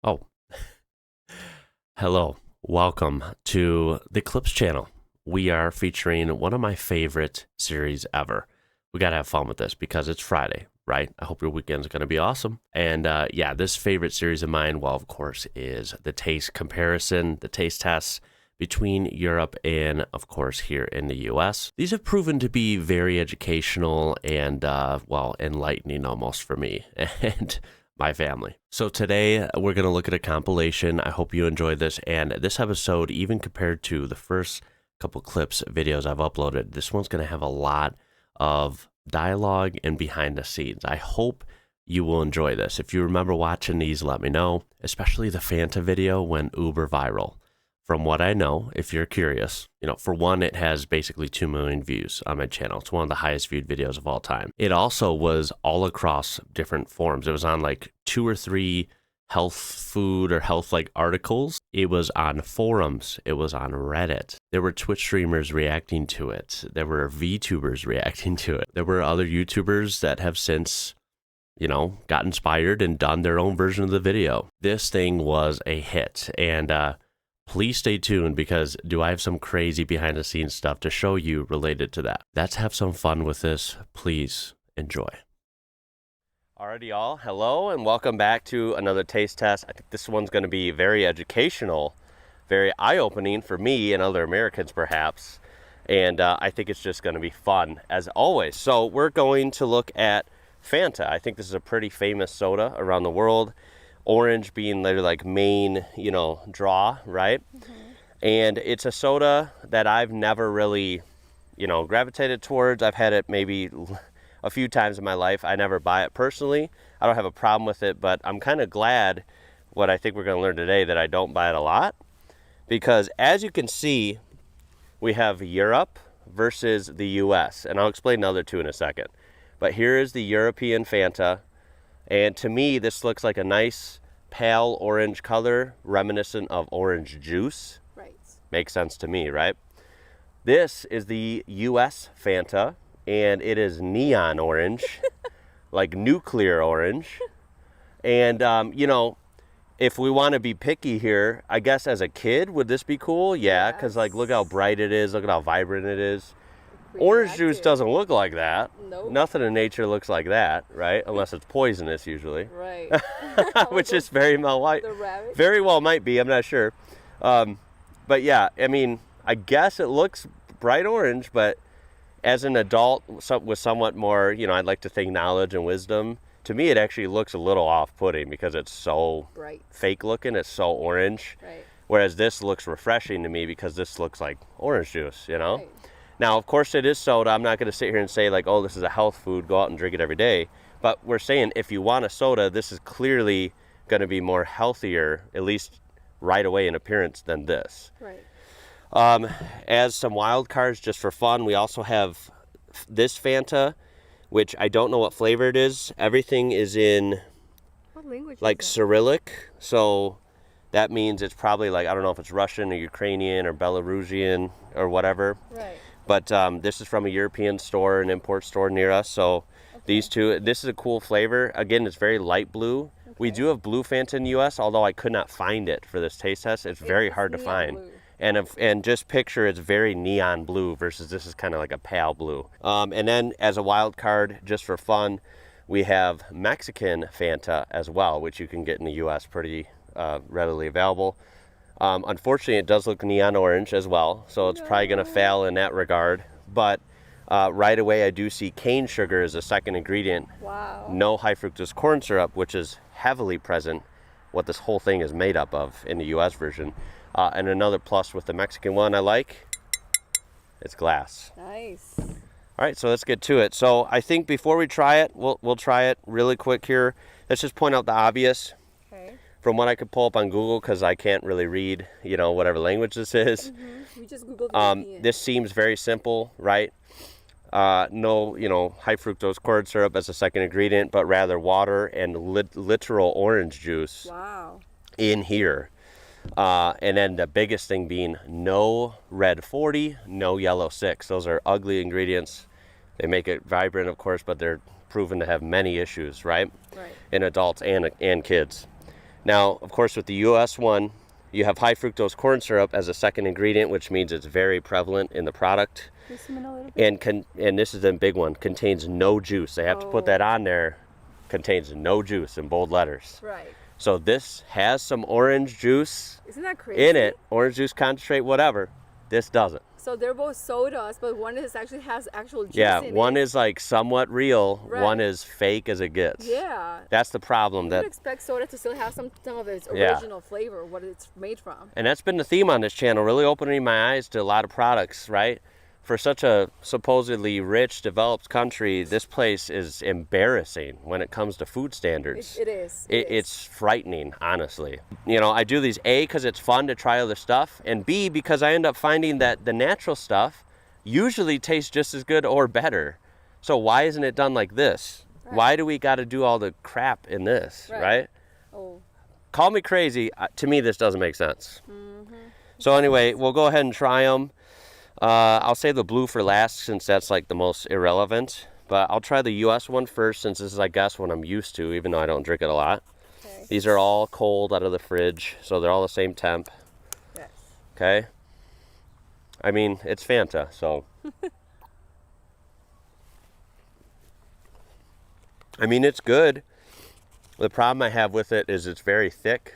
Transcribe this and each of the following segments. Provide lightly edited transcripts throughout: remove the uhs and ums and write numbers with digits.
Oh, hello. Welcome to the Clips channel. We are featuring one of my favorite series ever. We got to have fun with this because it's Friday, right? I hope your weekend's going to be awesome. And this favorite series of mine, well, of course, is the taste comparison, the taste tests between Europe and, of course, here in the US. These have proven to be very educational and, enlightening almost for me and my family. So today we're going to look at a compilation. I hope you enjoyed this. And this episode, even compared to the first couple clips, videos I've uploaded, this one's going to have a lot of dialogue and behind the scenes. I hope you will enjoy this. If you remember watching these, let me know, especially the Fanta video went uber viral. From what I know, if you're curious, for one, it has basically 2 million views on my channel. It's one of the highest viewed videos of all time. It also was all across different forums. It was on like 2 or 3 health food or health like articles. It was on forums. It was on Reddit. There were Twitch streamers reacting to it. There were VTubers reacting to it. There were other YouTubers that have since got inspired and done their own version of the video. This thing was a hit. And, please stay tuned because I have some crazy behind the scenes stuff to show you related to that. Let's have some fun with this. Please enjoy. Alrighty, y'all. Hello and welcome back to another taste test. I think this one's going to be very educational, very eye-opening for me and other Americans perhaps. And I think it's just going to be fun as always. So we're going to look at Fanta. I think this is a pretty famous soda around the world. Orange being their like main, draw, right? Mm-hmm. And it's a soda that I've never really, gravitated towards. I've had it maybe a few times in my life. I never buy it personally. I don't have a problem with it, but I'm kind of glad what I think we're going to learn today that I don't buy it a lot. Because as you can see, we have Europe versus the US. And I'll explain the other two in a second. But here is the European Fanta. And to me, this looks like a nice pale orange color, reminiscent of orange juice. Right. Makes sense to me, right? This is the US Fanta, and it is neon orange, like nuclear orange. And, if we want to be picky here, I guess as a kid, would this be cool? Yeah, because, look how bright it is. Look at how vibrant it is. Orange juice doesn't look like that. Nope. Nothing in nature looks like that, right? Unless it's poisonous, usually. Right. Which is very well might be. I'm not sure. But yeah, I guess it looks bright orange, but as an adult with somewhat more, I'd like to think knowledge and wisdom, to me it actually looks a little off-putting because it's so bright, fake looking. It's so orange. Right. Whereas this looks refreshing to me because this looks like orange juice, Right. Now, of course, it is soda. I'm not going to sit here and say, oh, this is a health food. Go out and drink it every day. But we're saying if you want a soda, this is clearly going to be more healthier, at least right away in appearance, than this. Right. As some wild cards, just for fun, we also have this Fanta, which I don't know what flavor it is. Everything is in, What language Cyrillic. So that means it's probably I don't know if it's Russian or Ukrainian or Belarusian or whatever. Right. But this is from a European store, an import store near us. So these two, this is a cool flavor. Again, it's very light blue. Okay. We do have blue Fanta in the U.S., although I could not find it for this taste test. It's very hard to find. Blue. And just picture it's very neon blue versus this is kind of like a pale blue. And then as a wild card, just for fun, we have Mexican Fanta as well, which you can get in the U.S. pretty readily available. Unfortunately, it does look neon orange as well, so it's probably going to fail in that regard. But right away, I do see cane sugar as a second ingredient. Wow. No high fructose corn syrup, which is heavily present, what this whole thing is made up of in the U.S. version. And another plus with the Mexican one I like, it's glass. Nice. All right, so let's get to it. So I think before we try it, we'll try it really quick here. Let's just point out the obvious. Okay. From what I could pull up on Google, because I can't really read, whatever language this is. Mm-hmm. We just Googled this seems very simple, right? No, high fructose corn syrup as a second ingredient, but rather water and literal orange juice. Wow. In here. And then the biggest thing being no red 40, no yellow 6. Those are ugly ingredients. They make it vibrant, of course, but they're proven to have many issues, right? Right. In adults and kids. Now, of course, with the US one, you have high fructose corn syrup as a second ingredient, which means it's very prevalent in the product. And this is the big one, contains no juice. They have to put that on there, contains no juice in bold letters. Right. So this has some orange juice Isn't that crazy? in it, orange juice concentrate, whatever. This doesn't. So they're both sodas, but one actually has actual juice Yeah, in one it. is like somewhat real, Right. one is fake as it gets. Yeah. That's the problem. You That would expect soda to still have some of its Yeah. original flavor, what it's made from. And that's been the theme on this channel, really opening my eyes to a lot of products, right? For such a supposedly rich, developed country, this place is embarrassing when it comes to food standards. It is. It's frightening, honestly. You know, I do these A, because it's fun to try other stuff, and B, because I end up finding that the natural stuff usually tastes just as good or better. So why isn't it done like this? Right. Why do we got to do all the crap in this, right? Oh. Call me crazy. To me, this doesn't make sense. So anyway, we'll go ahead and try them. I'll save the blue for last since that's like the most irrelevant. But I'll try the US one first since this is, I guess, what I'm used to, even though I don't drink it a lot. Okay. These are all cold out of the fridge, so they're all the same temp. Yes. Okay? I mean, it's Fanta, so. I mean, it's good. The problem I have with it is it's very thick.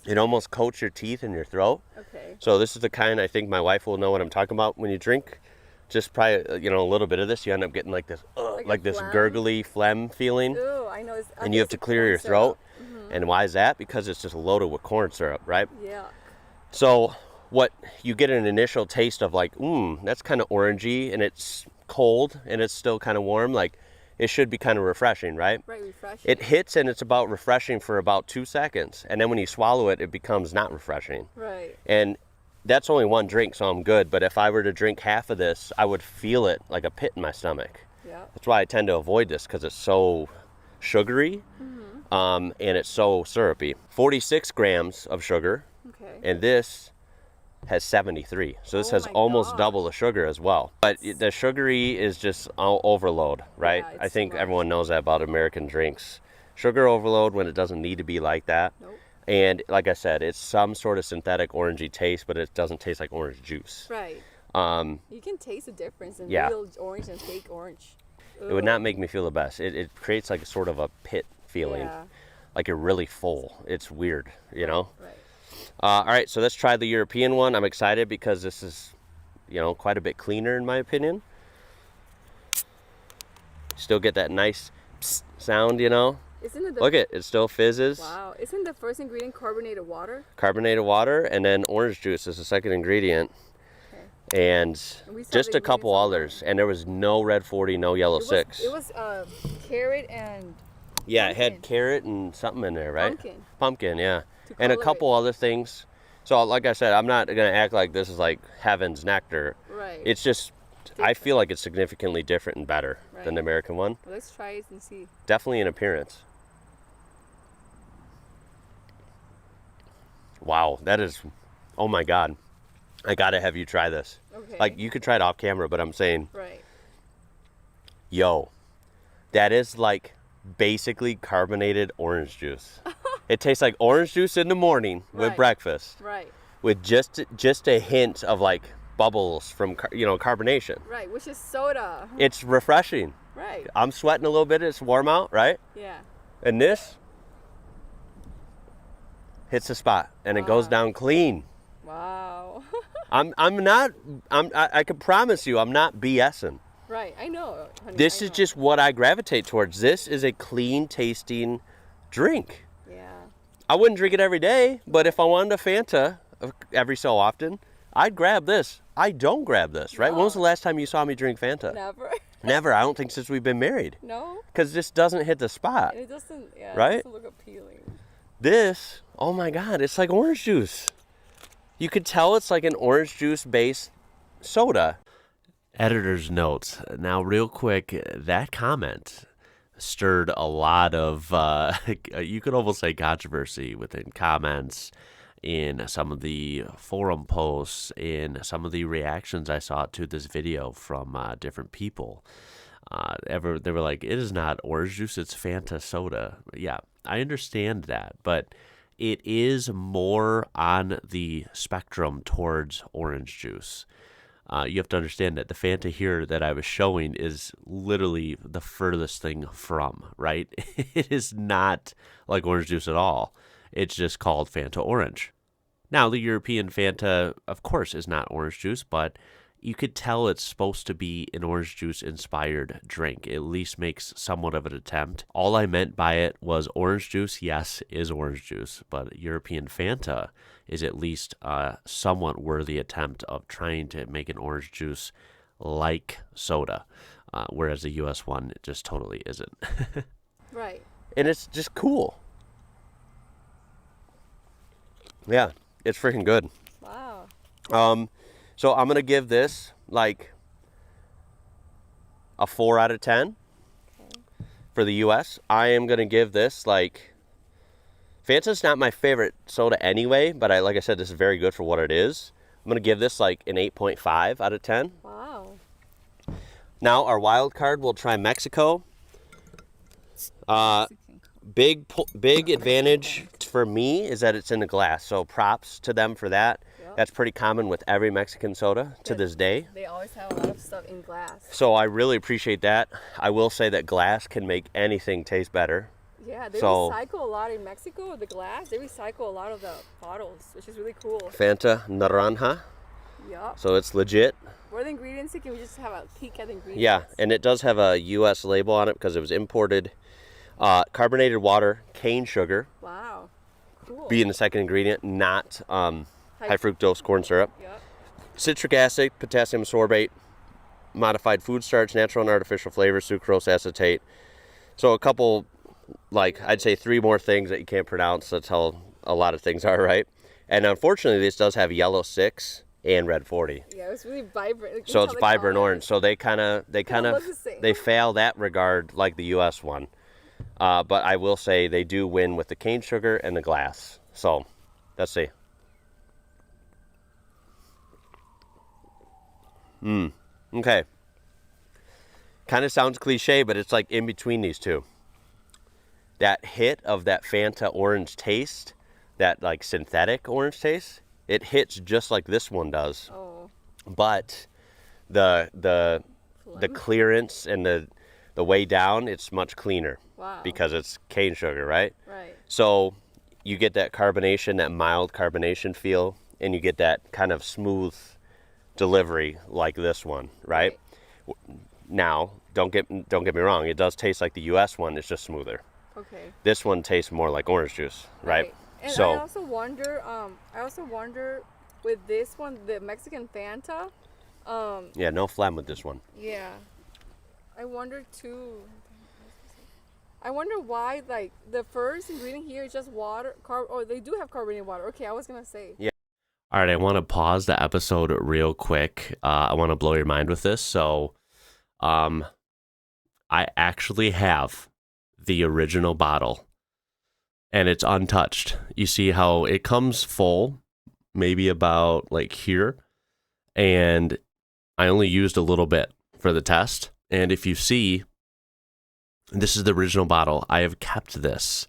It almost coats your teeth and your throat. Okay. So this is the kind I think my wife will know what I'm talking about. When you drink just probably, a little bit of this, you end up getting like this, like this phlegm? gurgly phlegm feeling. Ooh, I know. And you have to clear your throat. And why is that? Because it's just loaded with corn syrup, right? Yeah. So what you get an initial taste of like, that's kind of orangey and it's cold and it's still kind of warm. Like it should be kind of refreshing, right? Right, refreshing. It hits and it's about refreshing for about 2 seconds. And then when you swallow it, it becomes not refreshing. Right. And that's only one drink, so I'm good. But if I were to drink half of this, I would feel it like a pit in my stomach. Yeah. That's why I tend to avoid this because it's so sugary and it's so syrupy. 46 grams of sugar. Okay. And this has 73. So this Oh has my almost gosh. double the sugar as well. But the sugary is just overload, right? Yeah, it's I think too much. everyone knows that about American drinks. Sugar overload when it doesn't need to be like that. Nope. And like I said, it's some sort of synthetic orangey taste, but it doesn't taste like orange juice. Right. You can taste the difference in Yeah. real orange and fake orange. It would not make me feel the best. It creates like a sort of a pit feeling. Yeah. Like you're really full. It's weird, Right. Right. All right, so let's try the European one. I'm excited because this is, quite a bit cleaner in my opinion. Still get that nice psst sound, Isn't it the Look it still fizzes. Wow. Isn't the first ingredient carbonated water? Carbonated water, and then orange juice is the second ingredient. Okay. And We saw just the a couple ingredients others. And there was no red 40, no yellow 6. It was carrot and Yeah, it had pumpkin. carrot and something in there, right? Pumpkin. Yeah. To And a color couple other things. So like I said, I'm not going to act like this is like heaven's nectar. Right. It's just, I feel like it's significantly different and better than the Right. American one. Well, let's try it and see. Definitely in appearance. Wow, that is, oh my God. I got to have you try this. Okay. Like, you could try it off camera, but I'm saying, Right. yo, that is like basically carbonated orange juice. It tastes like orange juice in the morning with Right. breakfast, Right. with just a hint of like bubbles from carbonation. Right. Which is soda. It's refreshing. Right. I'm sweating a little bit. It's warm out, right? Yeah. And this hits the spot, and it goes Wow. down clean. Wow. I can promise you, I'm not BSing. Right. I know. Honey, This I is know. just what I gravitate towards. This is a clean tasting drink. Yeah. I wouldn't drink it every day, but if I wanted a Fanta every so often, I'd grab this. I don't grab this, right? When was the last time you saw me drink Fanta? Never. Never. I don't think since we've been married. No. Because this doesn't hit the spot. And it doesn't. Yeah. Right? It doesn't look appealing. This, oh my God, it's like orange juice. You could tell it's like an orange juice based soda. Editor's notes. Now, real quick, that comment stirred a lot of, you could almost say controversy within comments, in some of the forum posts, in some of the reactions I saw to this video from different people. They were like, it is not orange juice, it's Fanta soda. Yeah, I understand that, but it is more on the spectrum towards orange juice. You have to understand that the Fanta here that I was showing is literally the furthest thing from, right? It is not like orange juice at all. It's just called Fanta Orange. Now, the European Fanta, of course, is not orange juice, but you could tell it's supposed to be an orange juice inspired drink. It at least makes somewhat of an attempt. All I meant by it was orange juice, yes, is orange juice, but European Fanta is at least a somewhat worthy attempt of trying to make an orange juice like soda, whereas the US one it just totally isn't. Right. And it's just cool. Yeah, it's freaking good. Wow. So I'm going to give this like a 4 out of 10 for the US. I am going to give this like, Fanta's not my favorite soda anyway, but like I said, this is very good for what it is. I'm going to give this like an 8.5 out of 10. Wow. Now our wild card, we'll try Mexico. Big advantage for me is that it's in the glass, so props to them for that. That's pretty common with every Mexican soda to this day. They always have a lot of stuff in glass. So I really appreciate that. I will say that glass can make anything taste better. Yeah, they recycle a lot in Mexico, the glass. They recycle a lot of the bottles, which is really cool. Fanta Naranja. Yup. So it's legit. What are the ingredients? Can we just have a peek at the ingredients? Yeah, and it does have a U.S. label on it because it was imported. Carbonated water, cane sugar. Wow. Cool. Being the second ingredient, not high fructose corn syrup. Yep. Citric acid, potassium sorbate, modified food starch, natural and artificial flavors, sucrose, acetate. So a couple, like I'd say 3 more things that you can't pronounce. That's how a lot of things are, right? And unfortunately, this does have yellow 6 and red 40. Yeah, it's really vibrant. So it's vibrant orange. So they fail that regard like the U.S. one. But I will say they do win with the cane sugar and the glass. So let's see. Okay. Kind of sounds cliche, but it's like in between these two. That hit of that Fanta orange taste, that like synthetic orange taste, it hits just like this one does. Oh. But the clearance and the way down, it's much cleaner. Wow. Because it's cane sugar, right? Right. So you get that carbonation, that mild carbonation feel, and you get that kind of smooth delivery like this one, right? Now, don't get me wrong, it does taste like the US one, it's just smoother. Okay. This one tastes more like orange juice, right? And so I also wonder with this one, the Mexican Fanta. Yeah, no phlegm with this one. Yeah. I wonder too. I wonder why, like, the first ingredient here is just water, or they do have carbonated water. Okay, I was gonna say. Yeah. All right, I want to pause the episode real quick. I want to blow your mind with this. So, I actually have the original bottle, and it's untouched. You see how it comes full, maybe about like here, and I only used a little bit for the test. And if you see, this is the original bottle. I have kept this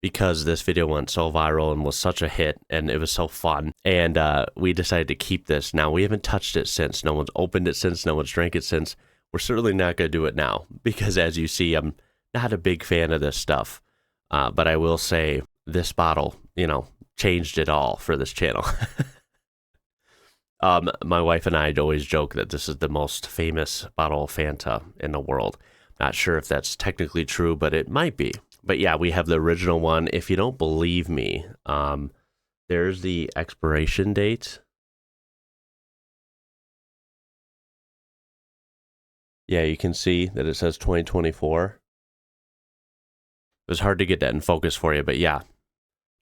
because this video went so viral and was such a hit, and it was so fun. And we decided to keep this. Now, we haven't touched it since. No one's opened it since. No one's drank it since. We're certainly not going to do it now because, as you see, I'm not a big fan of this stuff. But I will say this bottle, changed it all for this channel. My wife and I always joke that this is the most famous bottle of Fanta in the world. Not sure if that's technically true, but it might be. But yeah, we have the original one. If you don't believe me, there's the expiration date. Yeah, you can see that it says 2024. It was hard to get that in focus for you, but yeah.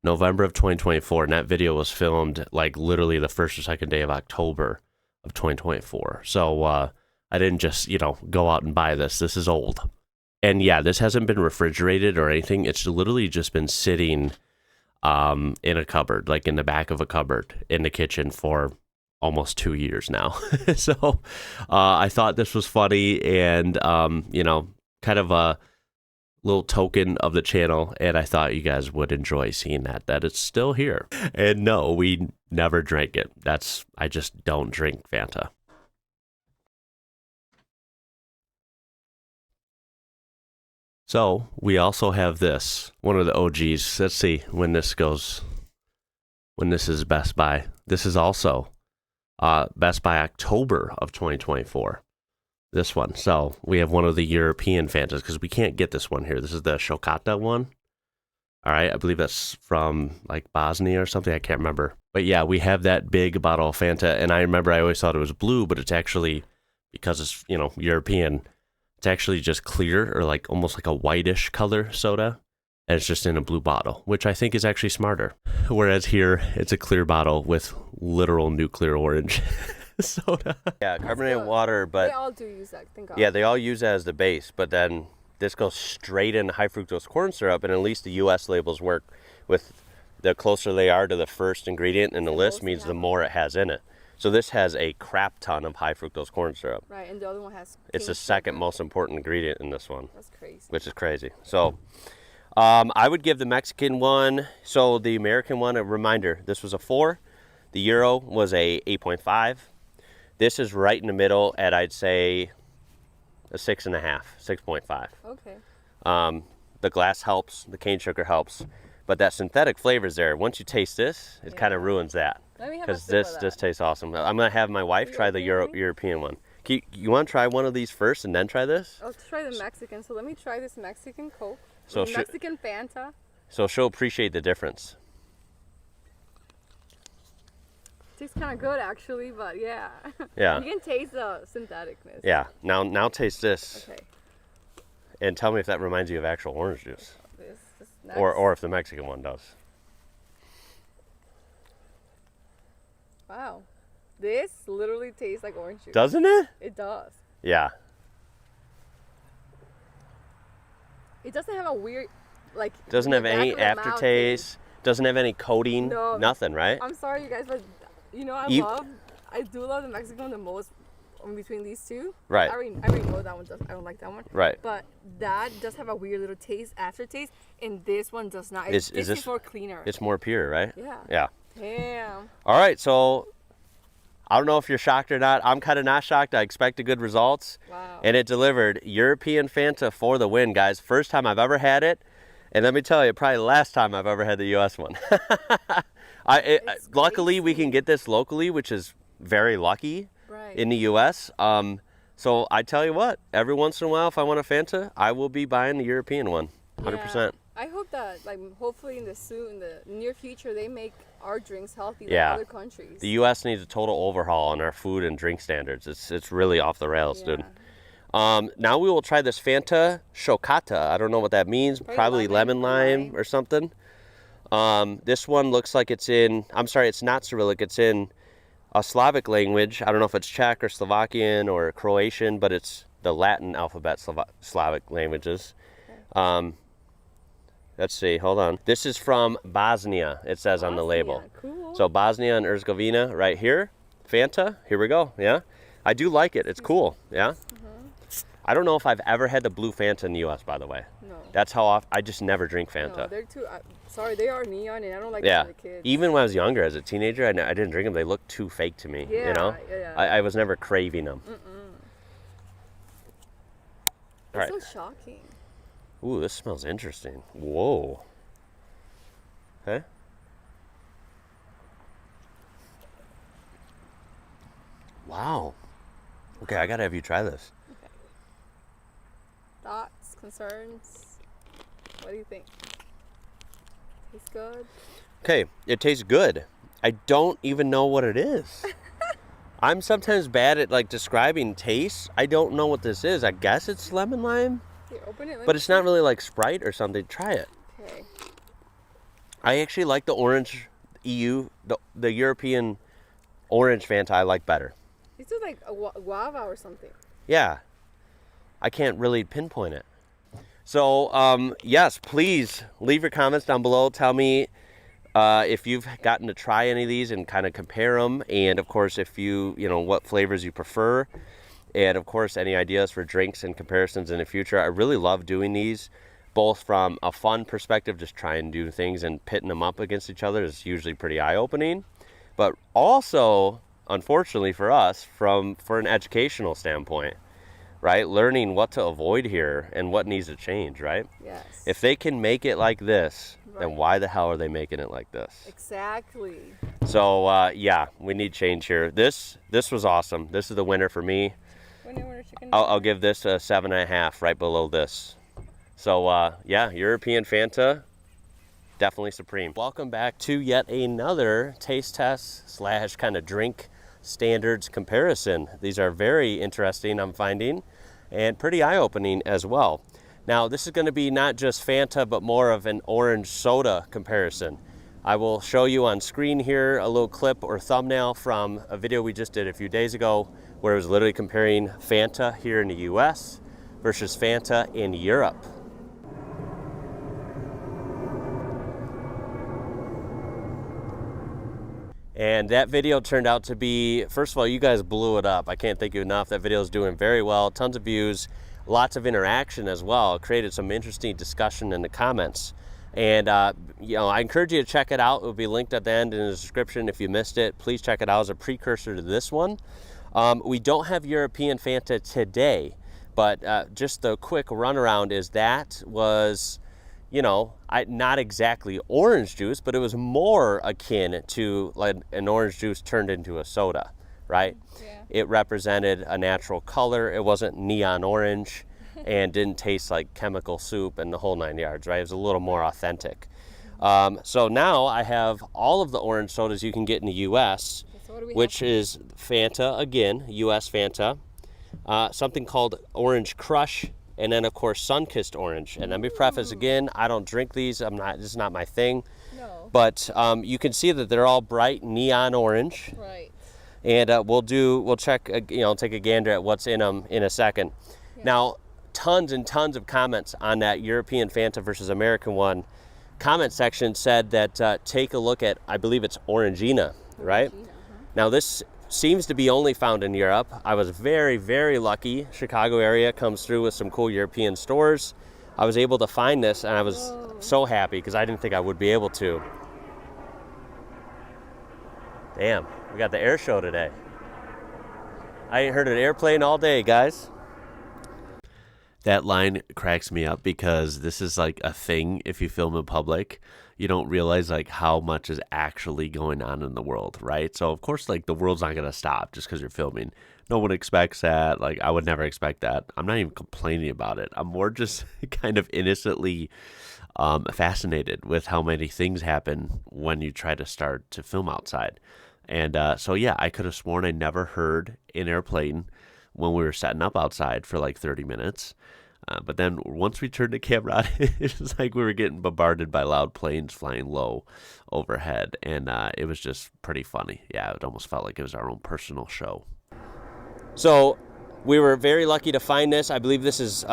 November of 2024, and that video was filmed like literally the first or second day of October of 2024. So I didn't just, go out and buy this. This is old. And yeah, this hasn't been refrigerated or anything. It's literally just been sitting in a cupboard, like in the back of a cupboard in the kitchen for almost 2 years now. So I thought this was funny and, kind of a little token of the channel, and I thought you guys would enjoy seeing that it's still here. And no, we never drank it. I just don't drink Fanta. So we also have this, one of the OGs. Let's see when this is Best By. This is also Best By October of 2024. This one. So we have one of the European Fantas because we can't get this one here. This is the Shokata one. All right, I believe that's from like Bosnia or something. I can't remember. But yeah, we have that big bottle of Fanta, and I remember I always thought it was blue, but it's actually, because it's, European, it's actually just clear, or like almost like a whitish color soda, and it's just in a blue bottle, which I think is actually smarter. Whereas here, it's a clear bottle with literal nuclear orange soda. Yeah, carbonated water, but they all do use that. Yeah, they all use that as the base, but then this goes straight into high fructose corn syrup, and at least the U.S. labels work with the closer they are to the first ingredient in the list means the more it has in it. So this has a crap ton of high fructose corn syrup. Right, and the other one has... It's the second most important ingredient in this one. That's crazy. Which is crazy. So I would give the Mexican one, so the American one, a reminder, this was a 4. The Euro was a 8.5. This is right in the middle at, I'd say, a 6.5, 6.5. Okay. The glass helps, the cane sugar helps, but that synthetic flavor is there. Once you taste this, it kind of ruins that. Because this tastes awesome. I'm gonna have my wife try the European one. You want to try one of these first and then try this? I'll try the Mexican. So let me try this Mexican Coke. So Mexican Fanta. So she'll appreciate the difference. Tastes kind of good actually, but yeah. Yeah. You can taste the syntheticness. Yeah. Now taste this. Okay. And tell me if that reminds you of actual orange juice. This next. Or if the Mexican one does. Wow. This literally tastes like orange juice. Doesn't it? It does. Yeah. It doesn't have a weird, like... Doesn't have any aftertaste. Doesn't have any coating. No. Nothing, right? I'm sorry, you guys, but I do love the Mexican one the most between these two. Right. I already know that one does. I don't like that one. Right. But that does have a weird little aftertaste, and this one does not. This is more cleaner. It's more pure, right? Yeah. Yeah. Damn. All right, so I don't know if you're shocked or not. I'm kind of not shocked. I expected good results. Wow. And it delivered. European Fanta for the win, guys. First time I've ever had it. And let me tell you, probably the last time I've ever had the U.S. one. Luckily, we can get this locally, which is very lucky in the U.S. So I tell you what, every once in a while, if I want a Fanta, I will be buying the European one, 100%. Yeah. I hope that, hopefully in the near future, they make our drinks healthy like other countries. The U.S. needs a total overhaul on our food and drink standards. It's really off the rails, dude. Now we will try this Fanta Shokata. I don't know what that means. Probably lemon lime or something. This one looks like it's not Cyrillic. It's in a Slavic language. I don't know if it's Czech or Slovakian or Croatian, but it's the Latin alphabet Slavic languages. Let's see, hold on. This is from Bosnia, it says on the label. Cool. So Bosnia and Herzegovina right here. Fanta, here we go, yeah. I do like it, it's cool, yeah. I don't know if I've ever had the blue Fanta in the U.S., by the way. No. That's how often, I just never drink Fanta. No, they're too, sorry, they are neon and I don't like them for the kids. Even when I was younger, as a teenager, I didn't drink them. They looked too fake to me, you know? Yeah. I was never craving them. It's so shocking. Ooh, this smells interesting. Whoa. Huh? Wow. Okay, I gotta have you try this. Okay. Thoughts, concerns? What do you think? Tastes good? Okay, it tastes good. I don't even know what it is. I'm sometimes bad at describing taste. I don't know what this is. I guess it's lemon lime. Here, open it. But it's not really like Sprite or something. Try it. Okay. I actually like the orange EU, the European orange Fanta I like better. This is like a guava or something. Yeah. I can't really pinpoint it. So, yes, please leave your comments down below. Tell me if you've gotten to try any of these and kind of compare them. And, of course, if what flavors you prefer. And, of course, any ideas for drinks and comparisons in the future. I really love doing these. both from a fun perspective, just trying to do things and pitting them up against each other is usually pretty eye-opening. But also, unfortunately for us, for an educational standpoint, right? Learning what to avoid here and what needs to change, right? Yes. If they can make it like this, Right. then why the hell are they making it like this? Exactly. So, yeah, we need change here. This was awesome. This is the winner for me. Winner chicken. I'll give this a 7.5 right below this. So, yeah, European Fanta, definitely supreme. Welcome back to yet another taste test / kind of drink standards comparison. These are very interesting, I'm finding, and pretty eye-opening as well. Now, this is going to be not just Fanta, but more of an orange soda comparison. I will show you on screen here a little clip or thumbnail from a video we just did a few days ago where it was literally comparing Fanta here in the US versus Fanta in Europe. And that video turned out to be, first of all, you guys blew it up. I can't thank you enough. That video is doing very well. Tons of views, lots of interaction as well. It created some interesting discussion in the comments. And, you know, I encourage you to check it out. It will be linked at the end in the description if you missed it. Please check it out as a precursor to this one. We don't have European Fanta today, but just the quick runaround is that was, you know, not exactly orange juice, but it was more akin to like an orange juice turned into a soda, right? Yeah. It represented a natural color. It wasn't neon orange and didn't taste like chemical soup and the whole 9 yards, right? It was a little more authentic. So now I have all of the orange sodas you can get in the U.S., So what do we which have? is Fanta, again, U.S. Fanta, something called Orange Crush, and then of course Sun-Kissed Orange. And let me preface again, I don't drink these. This is not my thing. No. But you can see that they're all bright neon orange. Right. And we'll check, you know, take a gander at what's in them in a second. Yeah. Now, tons and tons of comments on that European Fanta versus American one. Comment section said that take a look at, I believe it's Orangina, right? Orangina, Now this seems to be only found in Europe. I was very, very lucky. Chicago area comes through with some cool European stores. I was able to find this and I was Whoa. so happy because I didn't think I would be able to. Damn, we got the air show today. I ain't heard an airplane all day, guys. That line cracks me up because this is like a thing if you film in public. You don't realize like how much is actually going on in the world, right? So of course like the world's not going to stop just because you're filming. No one expects that. Like I would never expect that. I'm not even complaining about it. I'm more just kind of innocently fascinated with how many things happen when you try to start to film outside. And so yeah, I could have sworn I never heard an airplane when we were setting up outside for like 30 minutes. But then once we turned the camera on, it was like we were getting bombarded by loud planes flying low overhead. And it was just pretty funny. Yeah, it almost felt like it was our own personal show. So we were very lucky to find this. I believe this is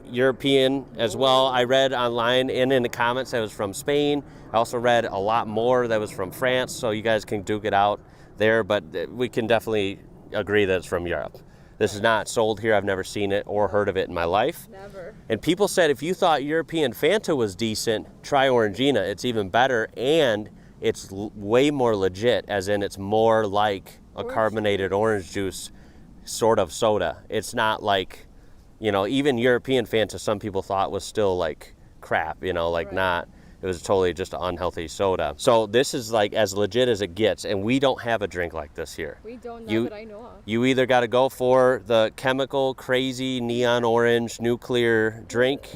European as well. I read online and in the comments that it was from Spain. I also read a lot more that was from France. So you guys can duke it out there. But we can definitely agree that it's from Europe. This is not sold here. I've never seen it or heard of it in my life. Never. And people said if you thought European Fanta was decent, try Orangina. It's even better, and it's way more legit, as in it's more like a Orange carbonated orange juice sort of soda. It's not like, you know, even European Fanta some people thought was still like crap, you know, like Right. not. It was totally just an unhealthy soda. So this is like as legit as it gets, and we don't have a drink like this here. We don't know You- that I know of. You either got to go for the chemical, crazy, neon orange, nuclear drink,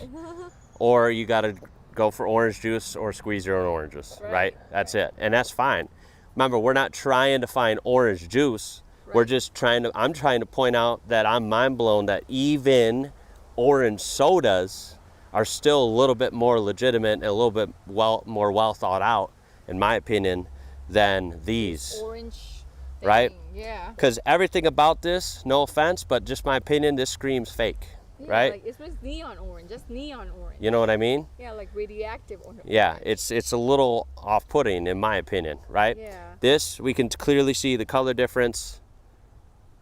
or you got to go for orange juice or squeeze your own oranges, right? That's it. And that's fine. Remember, we're not trying to find orange juice. We're Right. just I'm trying to point out that I'm mind blown that even orange sodas are still a little bit more legitimate and a little bit more well thought out, in my opinion, than these. Orange. Right? thing, Yeah. Because everything about this, no offense, but just my opinion, this screams fake, Yeah, right? Like, it's just neon orange. Just neon orange. You know what I mean? Yeah, like radioactive orange. Yeah, it's a little off-putting in my opinion, right? Yeah. This, we can clearly see the color difference.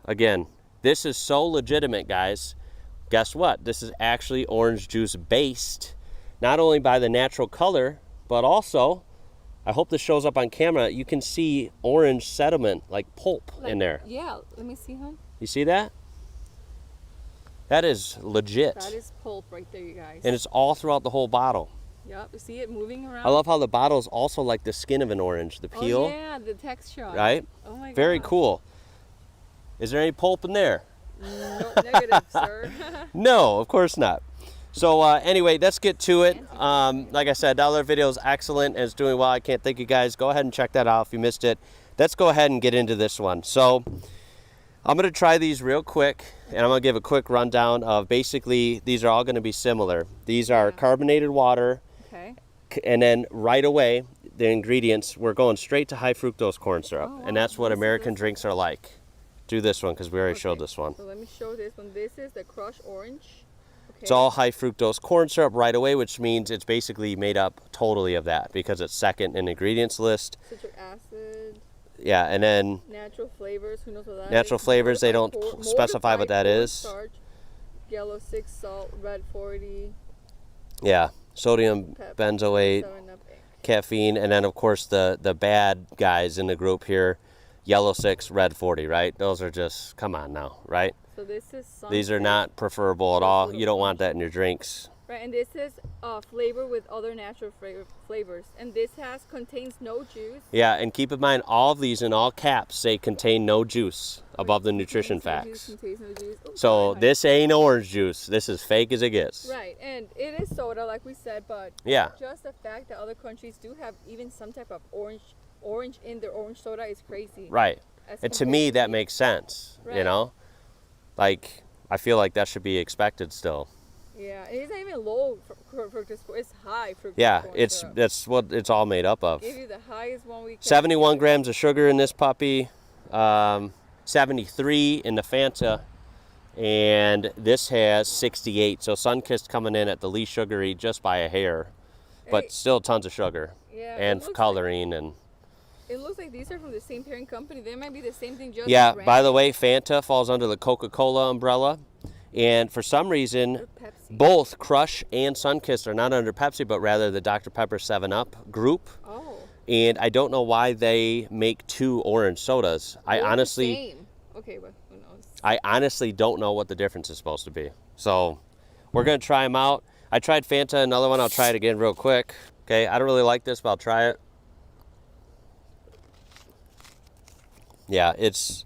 Again, this is so legitimate, guys. Guess what? This is actually orange juice based, not only by the natural color, but also, I hope this shows up on camera, you can see orange sediment, like pulp in there. Yeah, let me see, hon. You see that? That is legit. That is pulp right there, you guys. And it's all throughout the whole bottle. Yep, you see it moving around? I love how the bottle is also like the skin of an orange, the peel. Oh, yeah, the texture on it. Right? Oh, my God. Very cool. Is there any pulp in there? No, negative, sir. No, of course not. So anyway, let's get to it. Like I said, that other video is excellent and it's doing well. I can't thank you guys. Go ahead and check that out if you missed it. Let's go ahead and get into this one. So I'm going to try these real quick, and I'm going to give a quick rundown of basically these are all going to be similar. These are carbonated water, Okay. and then right away, the ingredients, we're going straight to high fructose corn syrup, Oh, wow. and that's what This is American this drinks are like. Do this one because we already showed this one. So let me show this one. This is the crushed orange. Okay. It's all high fructose corn syrup right away, which means it's basically made up totally of that because it's second in ingredients list. Citric acid. Yeah, and then Natural flavors. Who knows what that is? natural flavors, they don't Mortified specify what that is. cornstarch, yellow 6 salt, red 40, Yeah, sodium pep, benzoate, 7-Up, caffeine, and then of course the bad guys in the group here, yellow 6, red 40, right? Those are just, come on now, right? So this is These are sunset. not preferable at all. You don't want that in your drinks. Right, and this is flavor with other natural flavors, and this contains no juice. Yeah, and keep in mind all of these in all caps say contain no juice above the nutrition Contains no juice, facts. contains no juice. Oh, So sorry. this ain't orange juice. This is fake as it gets. Right, and it is soda, like we said, but Yeah. just the fact that other countries do have even some type of orange in their orange soda is crazy. Right. As And to compared me, that here. makes sense. You Right. know, like I feel like that should be expected still. Yeah, and it's not even low fructose corn, it's high fructose Yeah, corn it's syrup. that's what it's all made up of. Give you the highest one we can. 71 grams of sugar in this puppy, 73 in the Fanta, and this has 68. So Sunkist coming in at the least sugary just by a hair, but Hey, still tons of sugar yeah, and it looks coloring and. It looks like these are from the same parent company. They might be the same thing, just Yeah, brand by the way, Fanta falls under the Coca-Cola umbrella. And for some reason, or Pepsi. both Crush and Sunkist are not under Pepsi, but rather the Dr. Pepper 7-Up group. Oh. And I don't know why they make two orange sodas. They're the honestly, same. Okay, but who knows? I honestly don't know what the difference is supposed to be. So we're going to try them out. I tried Fanta, another one. I'll try it again real quick. Okay, I don't really like this, but I'll try it. Yeah, it's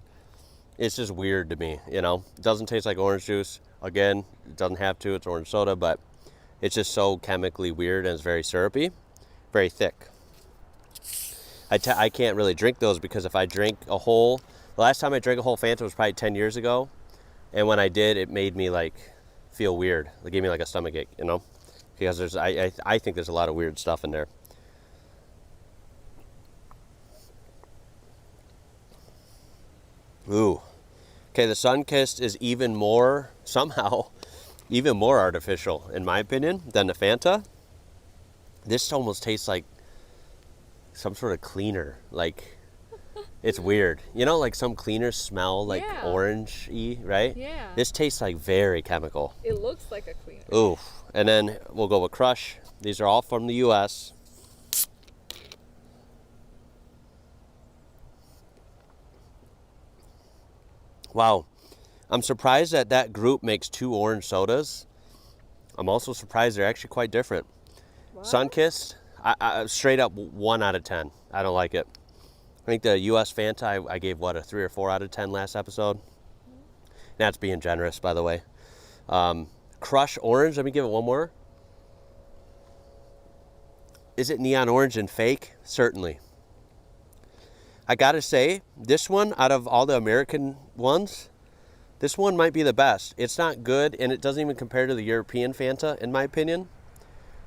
just weird to me, you know. It doesn't taste like orange juice. Again, it doesn't have to. It's orange soda, but it's just so chemically weird and it's very syrupy, very thick. I can't really drink those because if I drink the last time I drank a whole Fanta was probably 10 years ago. And when I did, it made me like feel weird. It gave me like a stomach ache, you know, because I think there's a lot of weird stuff in there. Ooh. Okay, the Sunkist is somehow even more artificial, in my opinion, than the Fanta. This almost tastes like some sort of cleaner. Like, it's weird. You know, like some cleaners smell like Yeah. orange-y, right? Yeah. This tastes like very chemical. It looks like a cleaner. Ooh. And then we'll go with Crush. These are all from the U.S. Wow. I'm surprised that that group makes two orange sodas. I'm also surprised they're actually quite different. What? Sunkist, I straight up 1 out of 10. I don't like it. I think the U.S. Fanta, I gave, what, a 3 or 4 out of 10 last episode? That's being generous, by the way. Crush Orange, let me give it one more. Is it neon orange and fake? Certainly. I gotta say, this one, out of all the American ones, this one might be the best. It's not good, and it doesn't even compare to the European Fanta, in my opinion.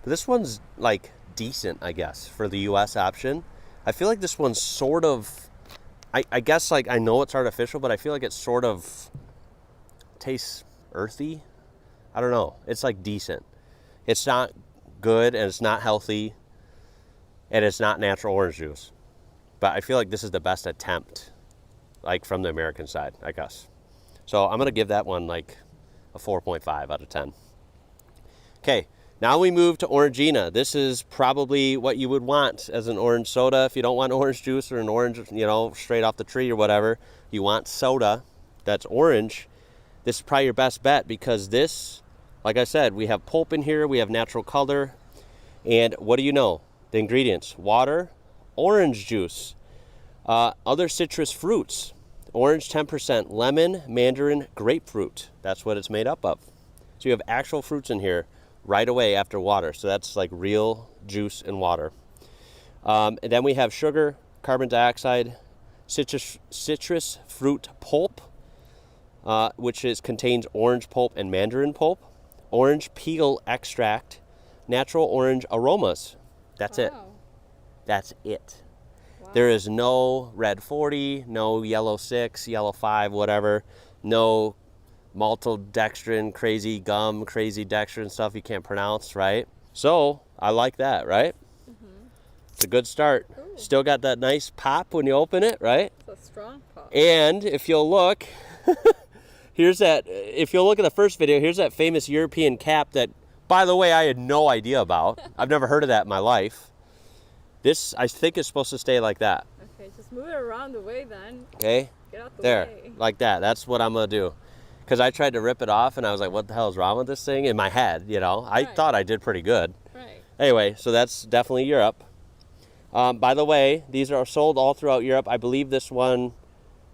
But this one's, like, decent, I guess, for the U.S. option. I feel like this one's sort of, I guess, like, I know it's artificial, but I feel like it sort of tastes earthy. I don't know. It's, like, decent. It's not good, and it's not healthy, and it's not natural orange juice. But I feel like this is the best attempt, like, from the American side, I guess. So I'm going to give that one, like, a 4.5 out of 10. Okay, Now we move to Orangina. This is probably what you would want as an orange soda. If you don't want orange juice or an orange, straight off the tree or whatever, you want soda that's orange. This is probably your best bet because this, like I said, we have pulp in here, we have natural color, and what do you know? The ingredients: water, orange juice, other citrus fruits, orange 10%, lemon, mandarin, grapefruit. That's what it's made up of. So you have actual fruits in here right away after water. So that's like real juice and water. And then we have sugar, carbon dioxide, citrus fruit pulp, which contains orange pulp and mandarin pulp, orange peel extract, natural orange aromas. That's it. That's it. Wow. There is no red 40, no yellow 6, yellow 5, whatever. No maltodextrin, crazy gum, crazy dextrin stuff you can't pronounce, right? So I like that, right? Mm-hmm. It's a good start. Ooh. Still got that nice pop when you open it, right? It's a strong pop. And if you'll look, if you'll look at the first video, here's that famous European cap that, by the way, I had no idea about. I've never heard of that in my life. This, I think, is supposed to stay like that. Okay, just move it around the way then. Okay. Get out the way. There, like that. That's what I'm going to do. Because I tried to rip it off, and I was like, what the hell is wrong with this thing? In my head, I thought I did pretty good. Right. Anyway, so that's definitely Europe. By the way, these are sold all throughout Europe. I believe this one,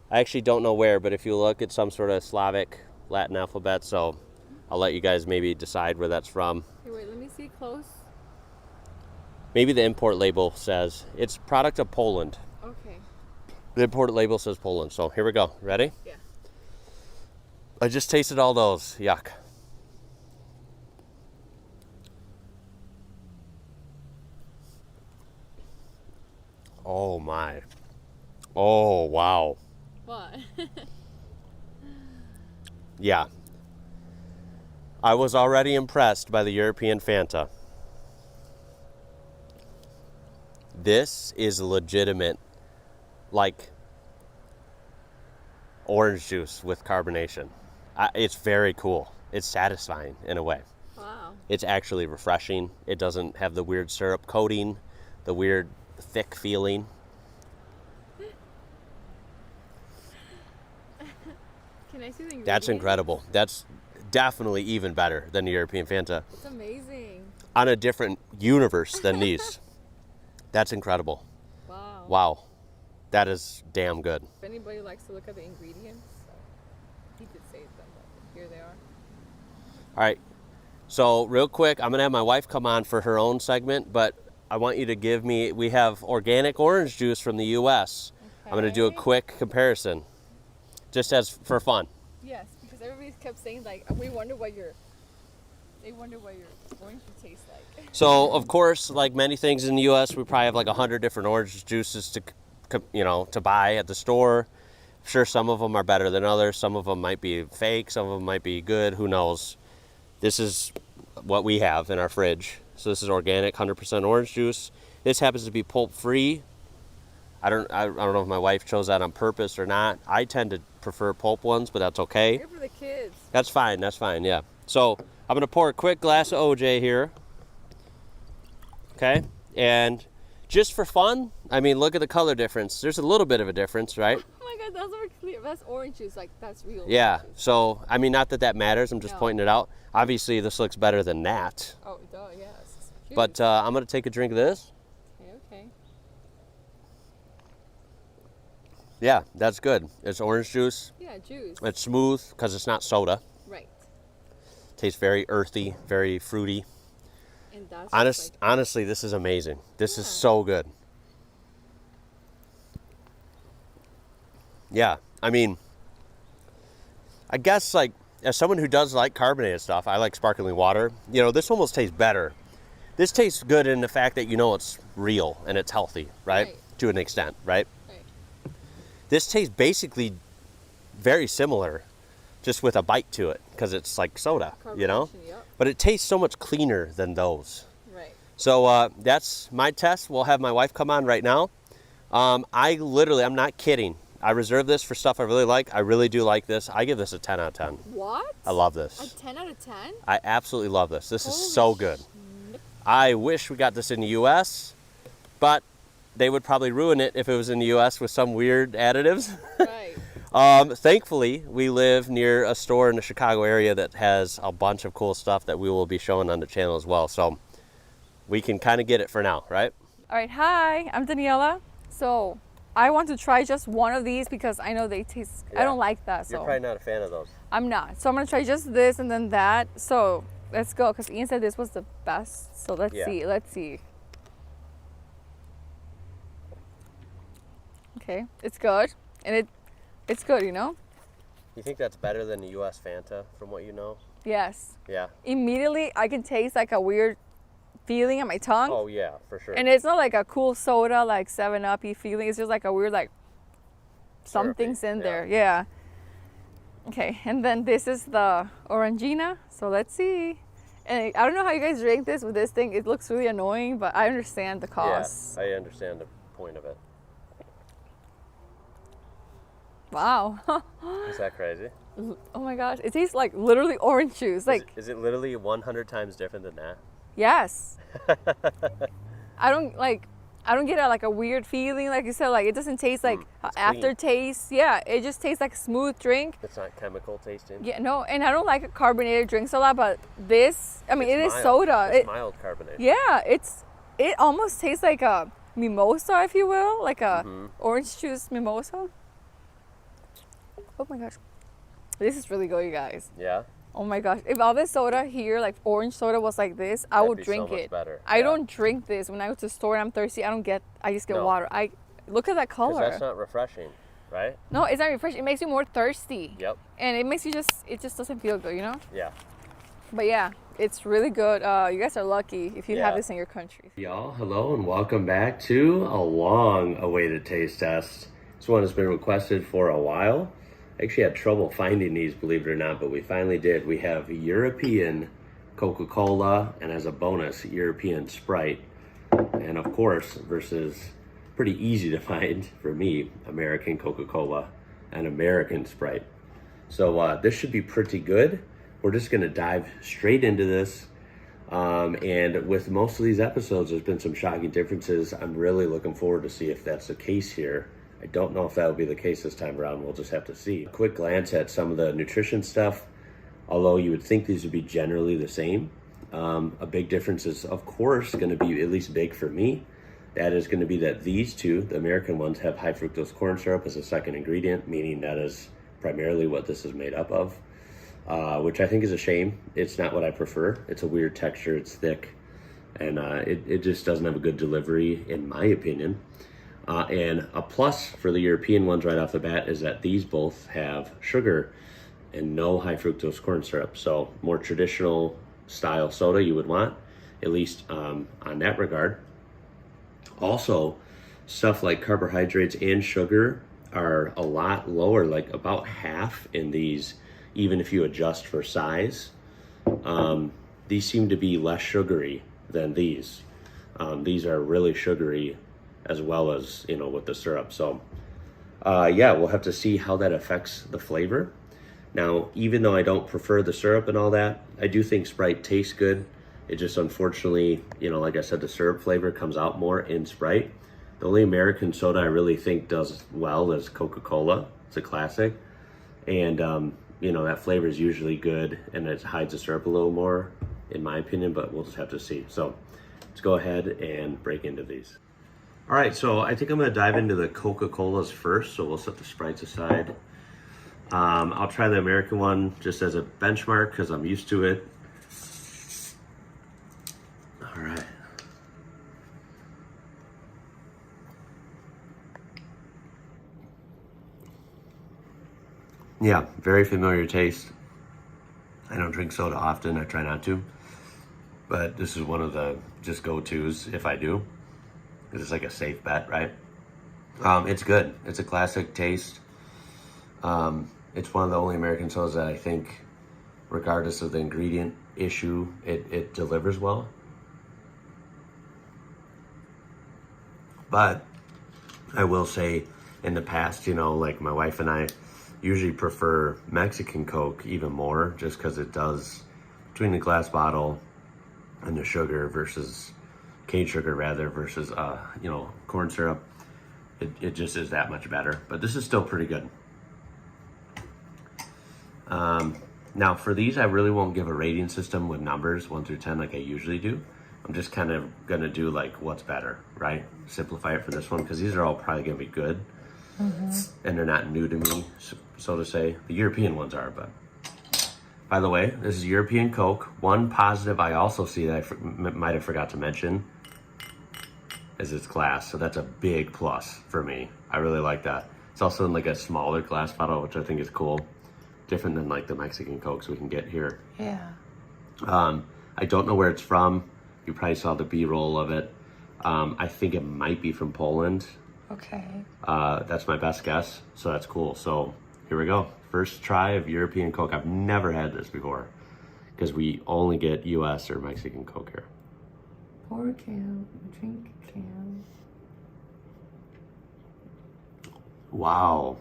I actually don't know where, but if you look at some sort of Slavic Latin alphabet, so I'll let you guys maybe decide where that's from. Okay, wait, let me see close. Maybe the import label says it's product of Poland. Okay. The import label says Poland, so here we go. Ready? Yeah. I just tasted all those. Yuck. Oh my. Oh, wow. What? Yeah. I was already impressed by the European Fanta. This is legitimate, like orange juice with carbonation. It's very cool. It's satisfying in a way. Wow. It's actually refreshing. It doesn't have the weird syrup coating, the weird thick feeling. Can I see the ingredients? That's incredible. That's definitely even better than the European Fanta. It's amazing. On a different universe than these. That's incredible. Wow. Wow. That is damn good. If anybody likes to look at the ingredients, he did say them, but here they are. All right. So real quick, I'm going to have my wife come on for her own segment, but I want you to give me, we have organic orange juice from the U.S. Okay. I'm going to do a quick comparison, just as for fun. Yes, because everybody kept saying, like, they wonder what your orange juice tastes like. So, of course, like many things in the U.S., we probably have like 100 different orange juices to buy at the store. I'm sure some of them are better than others. Some of them might be fake. Some of them might be good. Who knows? This is what we have in our fridge. So this is organic, 100% orange juice. This happens to be pulp-free. I don't know if my wife chose that on purpose or not. I tend to prefer pulp ones, but that's okay. Good for the kids. That's fine, yeah. So I'm going to pour a quick glass of OJ here. Okay? And just for fun, I mean, look at the color difference. There's a little bit of a difference, right? Oh my God, that's more clear. That's orange juice, like that's real. Yeah, so, I mean, not that matters. I'm just pointing it out. Obviously, this looks better than that. Oh, duh, yes. But I'm going to take a drink of this. Okay. Yeah, that's good. It's orange juice. Yeah, juice. It's smooth because it's not soda. Right. Tastes very earthy, very fruity. And that's honestly, this is amazing. This is so good. Yeah, I mean, I guess like as someone who does like carbonated stuff, I like sparkling water. This almost tastes better. This tastes good in the fact that it's real and it's healthy, right? To an extent, right? This tastes basically very similar, just with a bite to it, because it's like soda, Yep. But it tastes so much cleaner than those. Right. So that's my test. We'll have my wife come on right now. I'm not kidding. I reserve this for stuff I really like. I really do like this. I give this a 10 out of 10. What? I love this. A 10 out of 10? I absolutely love this. This is so good. I wish we got this in the U.S., but they would probably ruin it if it was in the U.S. with some weird additives. Right. Thankfully, we live near a store in the Chicago area that has a bunch of cool stuff that we will be showing on the channel as well. So we can kind of get it for now, right? All right. Hi, I'm Daniela. So I want to try just one of these because I know they taste. I don't like that. So You're probably not a fan of those. I'm not. So I'm gonna try just this and then that. So let's go because Ian said this was the best. So let's see. Let's see. Okay, it's good, and it's good, you know. You think that's better than the U.S. Fanta, from what you know? Yes. Yeah. Immediately, I can taste like a weird feeling on my tongue. Oh yeah, for sure. And it's not like a cool soda, like 7-Up-y feeling. It's just like a weird, like something's in there. Yeah. Okay, and then this is the Orangina. So let's see. And I don't know how you guys drink this with this thing. It looks really annoying, but I understand the cost. Yeah, I understand the point of it. Wow. Is that crazy? Oh my gosh, it tastes like literally orange juice. Like, is it literally 100 times different than that? yes. I don't get a weird feeling, like you said. Like, it doesn't taste like aftertaste. Yeah, it just tastes like a smooth drink. It's not chemical tasting. Yeah, no, and I don't like carbonated drinks a lot, but this, I mean, it's mild. soda. It's mild carbonation. Yeah, it almost tastes like a mimosa, if you will, like a orange juice mimosa. Oh my gosh, this is really good, you guys. Yeah. Oh my gosh, if all this soda here, like orange soda, was like this, I would drink it. Better. I don't drink this when I go to the store and I'm thirsty. I just get water. I look at that color. Because that's not refreshing, right? No, it's not refreshing. It makes you more thirsty. Yep. And it makes you it just doesn't feel good, you know? Yeah. But yeah, it's really good. You guys are lucky if you have this in your country. Y'all, hello and welcome back to a long-awaited taste test. This one has been requested for a while. I actually had trouble finding these, believe it or not, but we finally did. We have European Coca-Cola and, as a bonus, European Sprite. And of course, versus pretty easy to find for me, American Coca-Cola and American Sprite. So this should be pretty good. We're just going to dive straight into this. And with most of these episodes, there's been some shocking differences. I'm really looking forward to see if that's the case here. I don't know if that will be the case this time around. We'll just have to see. A quick glance at some of the nutrition stuff. Although you would think these would be generally the same, a big difference is, of course, going to be, at least big for me. That is going to be that these two, the American ones, have high fructose corn syrup as a second ingredient, meaning that is primarily what this is made up of, which I think is a shame. It's not what I prefer. It's a weird texture. It's thick, and it just doesn't have a good delivery, in my opinion. And a plus for the European ones right off the bat is that these both have sugar and no high fructose corn syrup. So more traditional style soda you would want, at least on that regard. Also, stuff like carbohydrates and sugar are a lot lower, like about half in these, even if you adjust for size. These seem to be less sugary than these. These are really sugary as well as, with the syrup. So yeah, we'll have to see how that affects the flavor. Now, even though I don't prefer the syrup and all that, I do think Sprite tastes good. It just, unfortunately, like I said, the syrup flavor comes out more in Sprite. The only American soda I really think does well is Coca-Cola. It's a classic. And, that flavor is usually good, and it hides the syrup a little more, in my opinion, but we'll just have to see. So let's go ahead and break into these. All right, so I think I'm going to dive into the Coca-Colas first, so we'll set the Sprites aside. I'll try the American one just as a benchmark because I'm used to it. All right. Yeah, very familiar taste. I don't drink soda often, I try not to. But this is one of the just go-tos if I do. It's like a safe bet, right? It's good. It's a classic taste. It's one of the only American sodas that I think, regardless of the ingredient issue, it delivers well. But I will say, in the past, like my wife and I usually prefer Mexican Coke even more, just because it does, between the glass bottle and the sugar versus cane sugar rather versus corn syrup, it just is that much better. But this is still pretty good. Now for these, I really won't give a rating system with numbers 1 through 10 like I usually do. I'm just kind of gonna do like what's better, right? Simplify it for this one because these are all probably gonna be good, and they're not new to me, so to say. The European ones are, but by the way, this is European Coke. One positive I also see that I might have forgot to mention is its glass, so that's a big plus for me. I really like that. It's also in like a smaller glass bottle, which I think is cool. Different than like the Mexican Cokes we can get here. Yeah. I don't know where it's from. You probably saw the B-roll of it. I think it might be from Poland. Okay. That's my best guess, so that's cool. So here we go. First try of European Coke. I've never had this before because we only get US or Mexican Coke here. Pour a can, drink a can. Wow.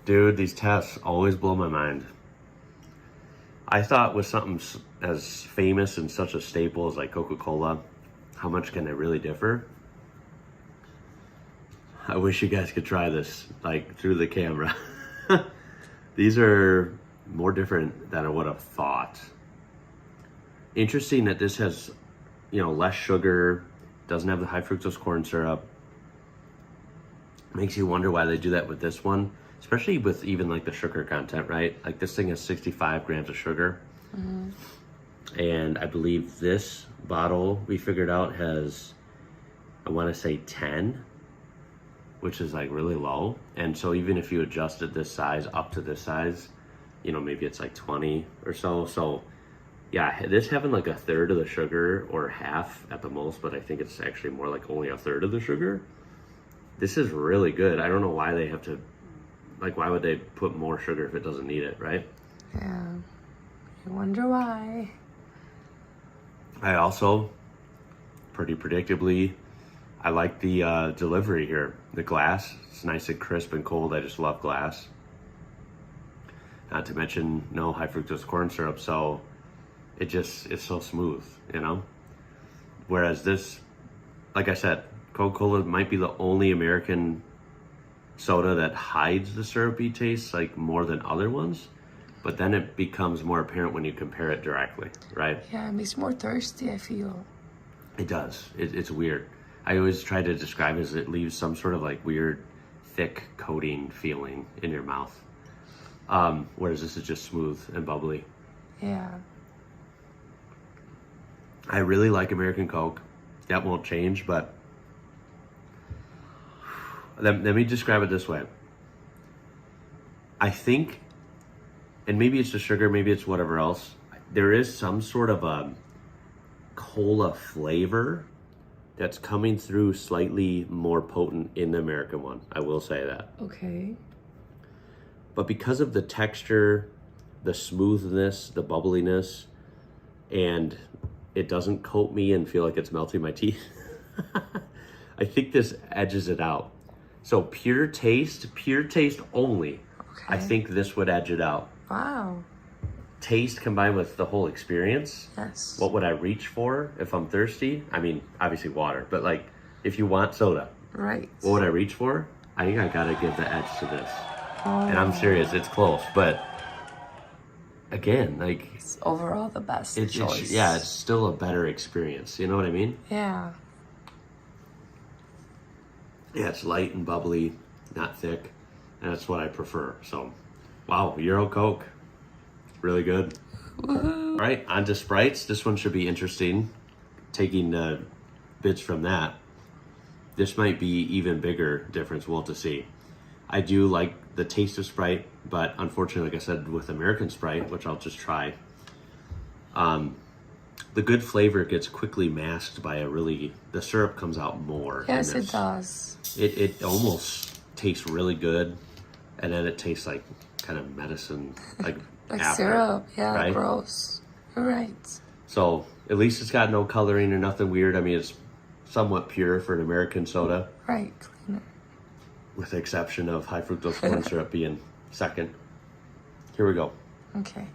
Dude, these tests always blow my mind. I thought with something as famous and such a staple as like Coca-Cola, how much can it really differ? I wish you guys could try this like through the camera. These are more different than I would have thought. Interesting that this has, less sugar, doesn't have the high fructose corn syrup. Makes you wonder why they do that with this one. Especially with even like the sugar content, right? Like this thing has 65 grams of sugar. And I believe this bottle we figured out has, I want to say 10, which is like really low. And so even if you adjusted this size up to this size, maybe it's like 20 or so. So yeah, this having like a third of the sugar or half at the most, but I think it's actually more like only a third of the sugar. This is really good. I don't know why they have to, why would they put more sugar if it doesn't need it, right? Yeah. I wonder why. I also, pretty predictably, I like the delivery here. The glass, it's nice and crisp and cold. I just love glass. Not to mention no high fructose corn syrup, so it's so smooth, Whereas this, like I said, Coca-Cola might be the only American soda that hides the syrupy taste like more than other ones, but then it becomes more apparent when you compare it directly, right? Yeah, it makes you more thirsty, I feel. It does. It's weird. I always try to describe it as it leaves some sort of like weird thick coating feeling in your mouth, whereas this is just smooth and bubbly. Yeah. I really like American Coke. That won't change, but let me describe it this way. I think, and maybe it's the sugar, maybe it's whatever else, there is some sort of a cola flavor that's coming through slightly more potent in the American one. I will say that. Okay. But because of the texture, the smoothness, the bubbliness, and it doesn't coat me and feel like it's melting my teeth, I think this edges it out. So pure taste only, Okay. I think this would edge it out. Wow. Taste combined with the whole experience. Yes. What would I reach for if I'm thirsty? I mean, obviously water, but like if you want soda, Right. what would I reach for? I think I gotta give the edge to this. Oh. And I'm serious, it's close, but again, like It's overall the best it's choice. it's still a better experience. You know what I mean? Yeah. Yeah, it's light and bubbly, not thick, and that's what I prefer. So, wow, Euro Coke, really good. Woohoo. All right, on to Sprites. This one should be interesting. Taking bits from that, this might be even bigger difference. We'll have to see. I do like the taste of Sprite, but unfortunately, like I said, with American Sprite, which I'll just try, the good flavor gets quickly masked by the syrup comes out more. Yes, it does. It almost tastes really good, and then it tastes like kind of medicine, like after, syrup. Yeah, right? gross. You're right. So at least it's got no coloring or nothing weird. I mean, it's somewhat pure for an American soda, Right, cleaner. with the exception of high fructose corn syrup being second. Here we go. Okay.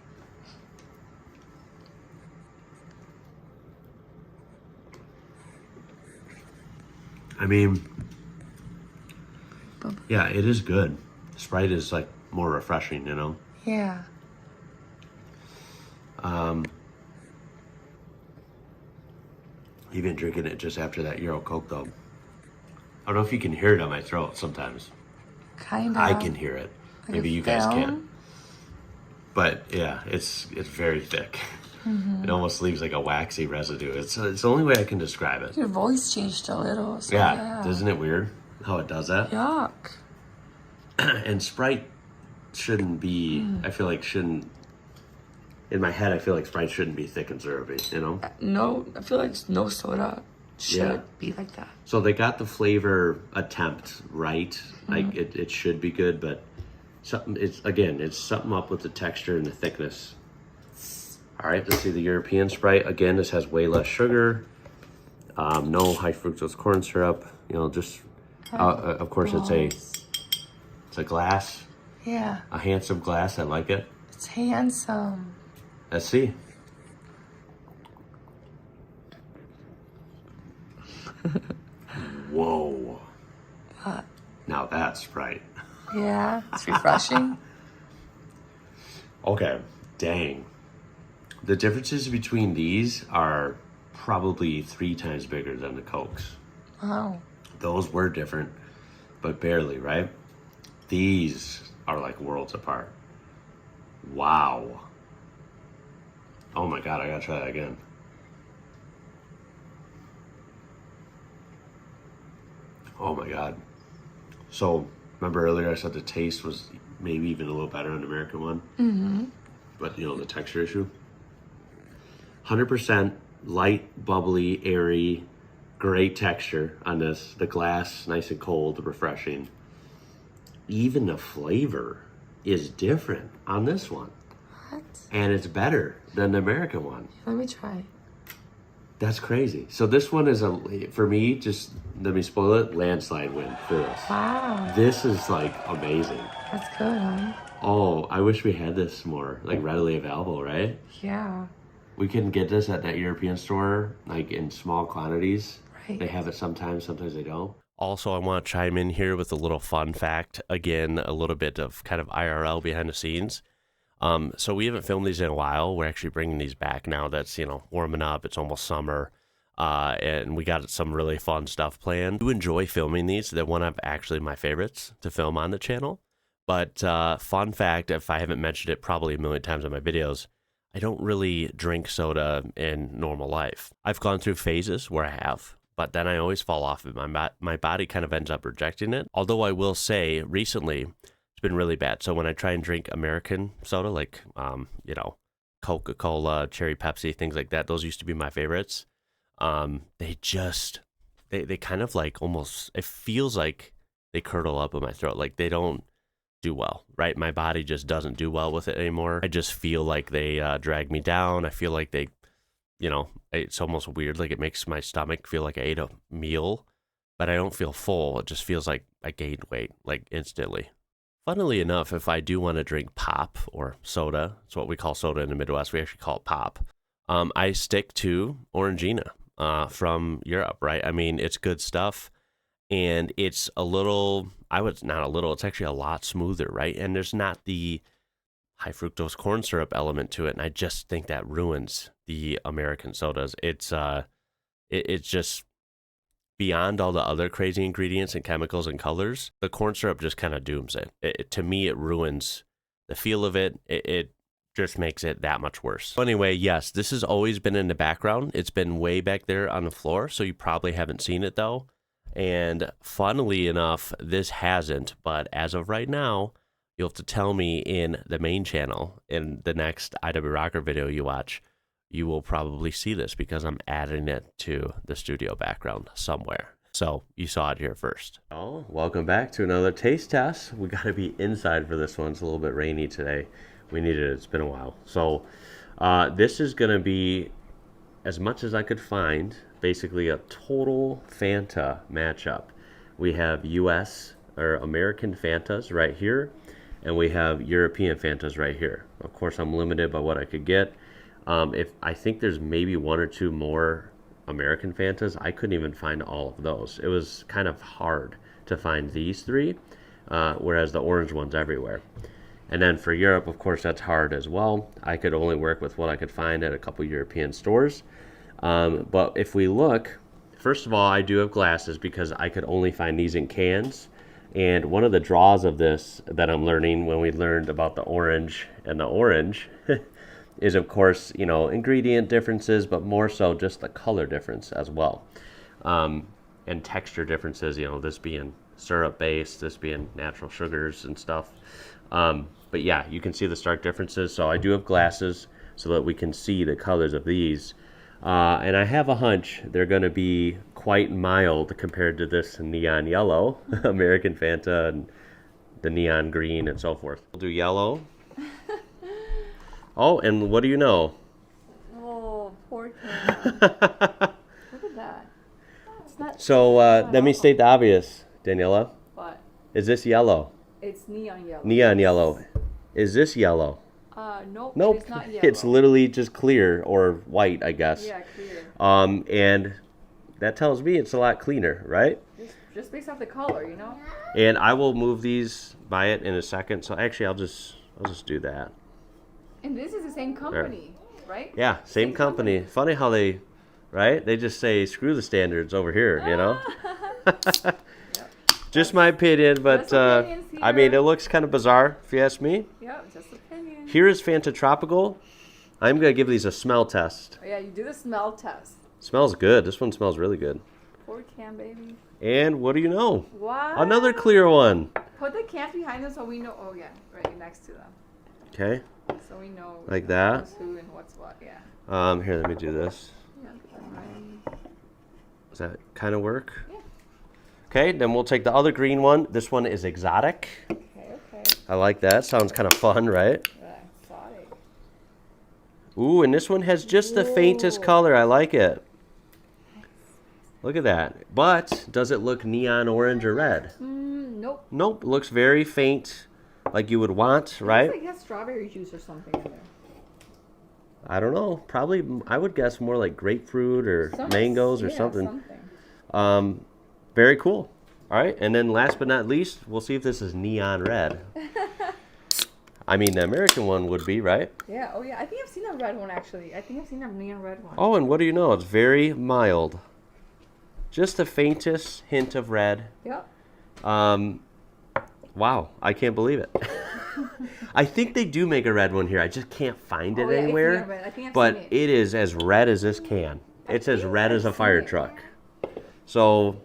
I mean, yeah, it is good. Sprite is like more refreshing, you know? Yeah. Even drinking it just after that Euro Coke, though. I don't know if you can hear it on my throat sometimes. Kind of. I can hear it. Maybe you guys can't. But yeah, it's very thick. It almost leaves like a waxy residue. It's the only way I can describe it. Your voice changed a little. So Yeah, isn't it weird how it does that? Yuck. And Sprite shouldn't be, I feel like shouldn't, in my head, I feel like Sprite shouldn't be thick and syrupy, you know? No, I feel like no soda should Yeah. be like that. So they got the flavor attempt right. Like it should be good, but something, it's something up with the texture and the thickness. All right, let's see the European Sprite. Again, this has way less sugar, no high fructose corn syrup, you know, just, of course it's a glass, Yeah, a handsome glass, I like it. it's handsome. Let's see. Whoa. What? Now that's Sprite. Yeah, it's refreshing. Okay, dang. The differences between these are probably 3 times bigger than the Cokes. Wow. Those were different, but barely, right? These are like worlds apart. Wow. Oh my God, I gotta try that again. Oh my God. So, remember earlier I said the taste was maybe even a little better on the American one? Mm-hmm. But, you know, the texture issue. 100% light, bubbly, airy, great texture on this. The glass, nice and cold, refreshing. Even the flavor is different on this one. What? And it's better than the American one. Let me try. That's crazy. So this one is for me, just let me spoil it, landslide win for this. Wow. This is like amazing. That's good, huh? Oh, I wish we had this more like readily available, right? Yeah. We can get this at that European store, like in small quantities. Right. They have it sometimes they don't. Also, I want to chime in here with a little fun fact. Again, a little bit of kind of IRL behind the scenes. So we haven't filmed these in a while. We're actually bringing these back now that's, you know, warming up. It's almost summer. And we got some really fun stuff planned. I do enjoy filming these. They're one of actually my favorites to film on the channel. But fun fact, if I haven't mentioned it probably a million times in my videos, I don't really drink soda in normal life. I've gone through phases where I have, but then I always fall off it. My body kind of ends up rejecting it. Although I will say recently, it's been really bad. So when I try and drink American soda, like, you know, Coca-Cola, Cherry Pepsi, things like that, those used to be my favorites. They kind of like almost, it feels like they curdle up in my throat. Like they don't do well, right? My body just doesn't do well with it anymore. I just feel like they drag me down. I feel like they, you know, it's almost weird. Like it makes my stomach feel like I ate a meal, but I don't feel full. It just feels like I gained weight, like instantly. Funnily enough, if I do want to drink pop or soda, it's what we call soda in the Midwest. We actually call it pop. I stick to Orangina from Europe, right? I mean, it's good stuff. And it's a little, it's actually a lot smoother, right? And there's not the high fructose corn syrup element to it. And I just think that ruins the American sodas. It's just beyond all the other crazy ingredients and chemicals and colors. The corn syrup just kind of dooms it. To me, it ruins the feel of it. It just makes it that much worse. So anyway, yes, this has always been in the background. It's been way back there on the floor, so you probably haven't seen it though. And funnily enough, this hasn't, but as of right now, you'll have to tell me in the main channel, in the next IWrocker video you watch, you will probably see this because I'm adding it to the studio background somewhere. So you saw it here first. Oh, welcome back to another taste test. We got to be inside for this one. It's a little bit rainy today. We needed it. It's been a while. So this is going to be, as much as I could find, basically a total Fanta matchup. We have US or American Fantas right here, and we have European Fantas right here. Of course, I'm limited by what I could get. If I think there's maybe one or two more American Fantas, I couldn't even find all of those. It was kind of hard to find these three, whereas the orange one's everywhere. And then for Europe, of course, that's hard as well. I could only work with what I could find at a couple European stores. But if we look, first of all, I do have glasses because I could only find these in cans. And one of the draws of this that I'm learning when we learned about the orange and the orange is, of course, you know, ingredient differences, but more so just the color difference as well. And texture differences, you know, this being syrup based, this being natural sugars and stuff. But yeah, you can see the stark differences. So I do have glasses so that we can see the colors of these. And I have a hunch they're going to be quite mild compared to this neon yellow, American Fanta, and the neon green and so forth. We'll do yellow. Oh, and what do you know? Oh, poor kid. Look at that. It's not. So let me state the obvious, Daniela. What? Is this yellow? It's neon yellow. Neon yellow. Is this yellow? Nope. Nope. It's not yellow. It's literally just clear or white, I guess. Yeah, clear. And that tells me it's a lot cleaner, right? Just based off the color, you know. And I will move these by it in a second. So actually, I'll just do that. And this is the same company, right? Yeah, same company. Funny how they, right? They just say screw the standards over here, you know. Just my opinion, but I mean, it looks kind of bizarre if you ask me. Yeah, just opinion. Here is Fanta Tropical. I'm gonna give these a smell test. Oh, yeah, you do the smell test. Smells good. This one smells really good. Poor can, baby. And what do you know? Wow. Another clear one. Put the cans behind them so we know. Oh yeah, right next to them. Okay. So we know. Like that? Who's who and what's what. Yeah. Here, let me do this. Yeah. Right. Does that kind of work? Yeah. Okay, then we'll take the other green one. This one is exotic. Okay. I like that. Sounds kind of fun, right? Yeah, exotic. Ooh, and this one has just the faintest color. I like it. Look at that. But does it look neon orange or red? Nope. Nope. Looks very faint, like you would want, right? It's like it has strawberry juice or something in there. I don't know. Probably, I would guess more like grapefruit or mangoes or something. Very cool. All right, and then last but not least, we'll see if this is neon red. I mean, the American one would be, right? Yeah. Oh yeah. I think I've seen a red one actually. I think I've seen a neon red one. Oh, and what do you know? It's very mild. Just the faintest hint of red. Yep. Wow, I can't believe it. I think they do make a red one here. I just can't find it anywhere. I think I've but seen it is as red as this can. It's as red as a fire truck. So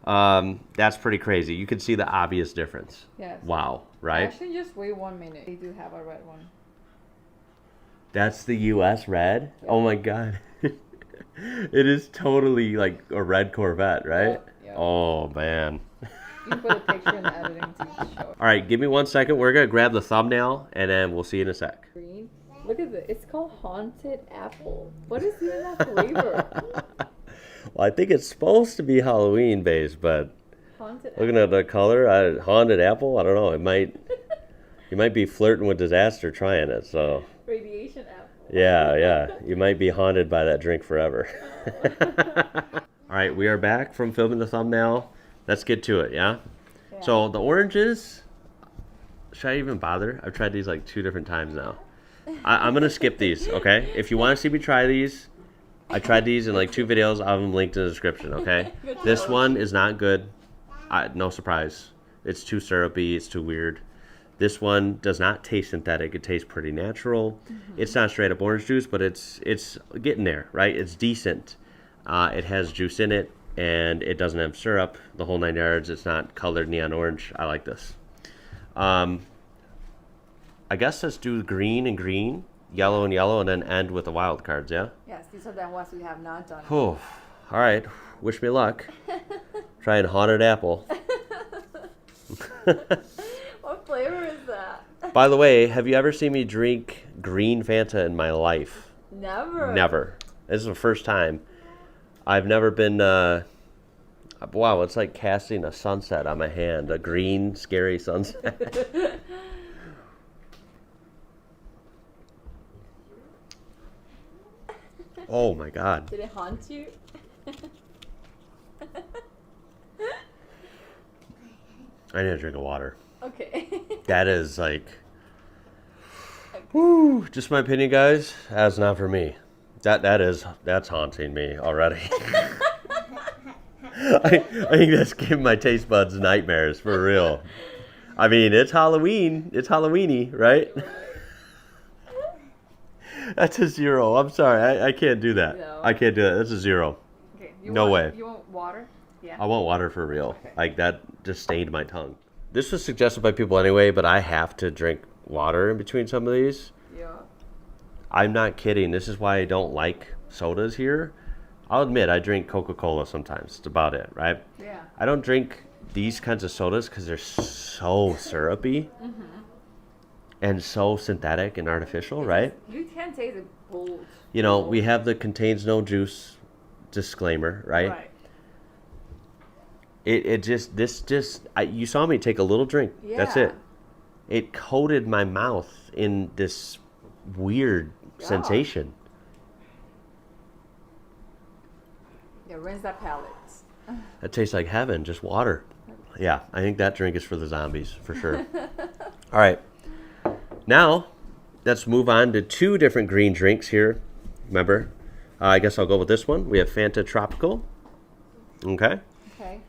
that's pretty crazy. You can see the obvious difference. Yes. Wow, right? Actually, just wait 1 minute. They do have a red one. That's the U.S. red? Yeah. Oh my God. It is totally like a red Corvette, right? Yep. Oh man. You can put a picture in the editing to show it. All right, give me 1 second. We're going to grab the thumbnail and then we'll see you in a sec. Green. Look at this. It's called Haunted Apple. What is even that flavor? Well, I think it's supposed to be Halloween based, but Haunted looking at the color, haunted apple, I don't know. It might, you might be flirting with disaster trying it. So Radiation apple. yeah, you might be haunted by that drink forever. All right, we are back from filming the thumbnail. Let's get to it, yeah? So the oranges, should I even bother? I've tried these like 2 different times now. I'm going to skip these, okay? If you want to see me try these, I tried these in like 2 videos. I'll have them linked in the description, okay? This one is not good. No surprise. It's too syrupy. It's too weird. This one does not taste synthetic. It tastes pretty natural. It's not straight up orange juice, but it's getting there, right? It's decent. It has juice in it, and it doesn't have syrup, the whole 9 yards. It's not colored neon orange. I like this. I guess let's do green and green, yellow and yellow, and then end with the wild cards, yeah? Yes, these are the ones we have not done. Oh, all right. Wish me luck. Trying haunted apple. What flavor is that? By the way, have you ever seen me drink green Fanta in my life? Never. Never. This is the first time. I've never been, wow, it's like casting a sunset on my hand, a green, scary sunset. Oh my God. Did it haunt you? I need a drink of water. Okay. That is like, whoo, just my opinion, guys. That's not for me. That's haunting me already. I think that's giving my taste buds nightmares for real. I mean, it's Halloween. It's Halloweeny, right? That's a 0. I'm sorry. I can't do that. No. I can't do that. That's a 0. Okay. No way. You want water? Yeah. I want water for real. Okay. Like, that just stained my tongue. This was suggested by people anyway, but I have to drink water in between some of these. Yeah. I'm not kidding. This is why I don't like sodas here. I'll admit I drink Coca-Cola sometimes. That's about it, right? Yeah. I don't drink these kinds of sodas because they're so syrupy and so synthetic and artificial, right? You can taste it bold. You know, we have the contains no juice disclaimer, right? Right. You saw me take a little drink. That's Yeah. it. It coated my mouth in this weird sensation. Yeah, rinse that palate. That tastes like heaven, just water. Yeah, I think that drink is for the zombies, for sure. All right. Now, let's move on to 2 different green drinks here. Remember, I guess I'll go with this one. We have Fanta Tropical. Okay. Okay.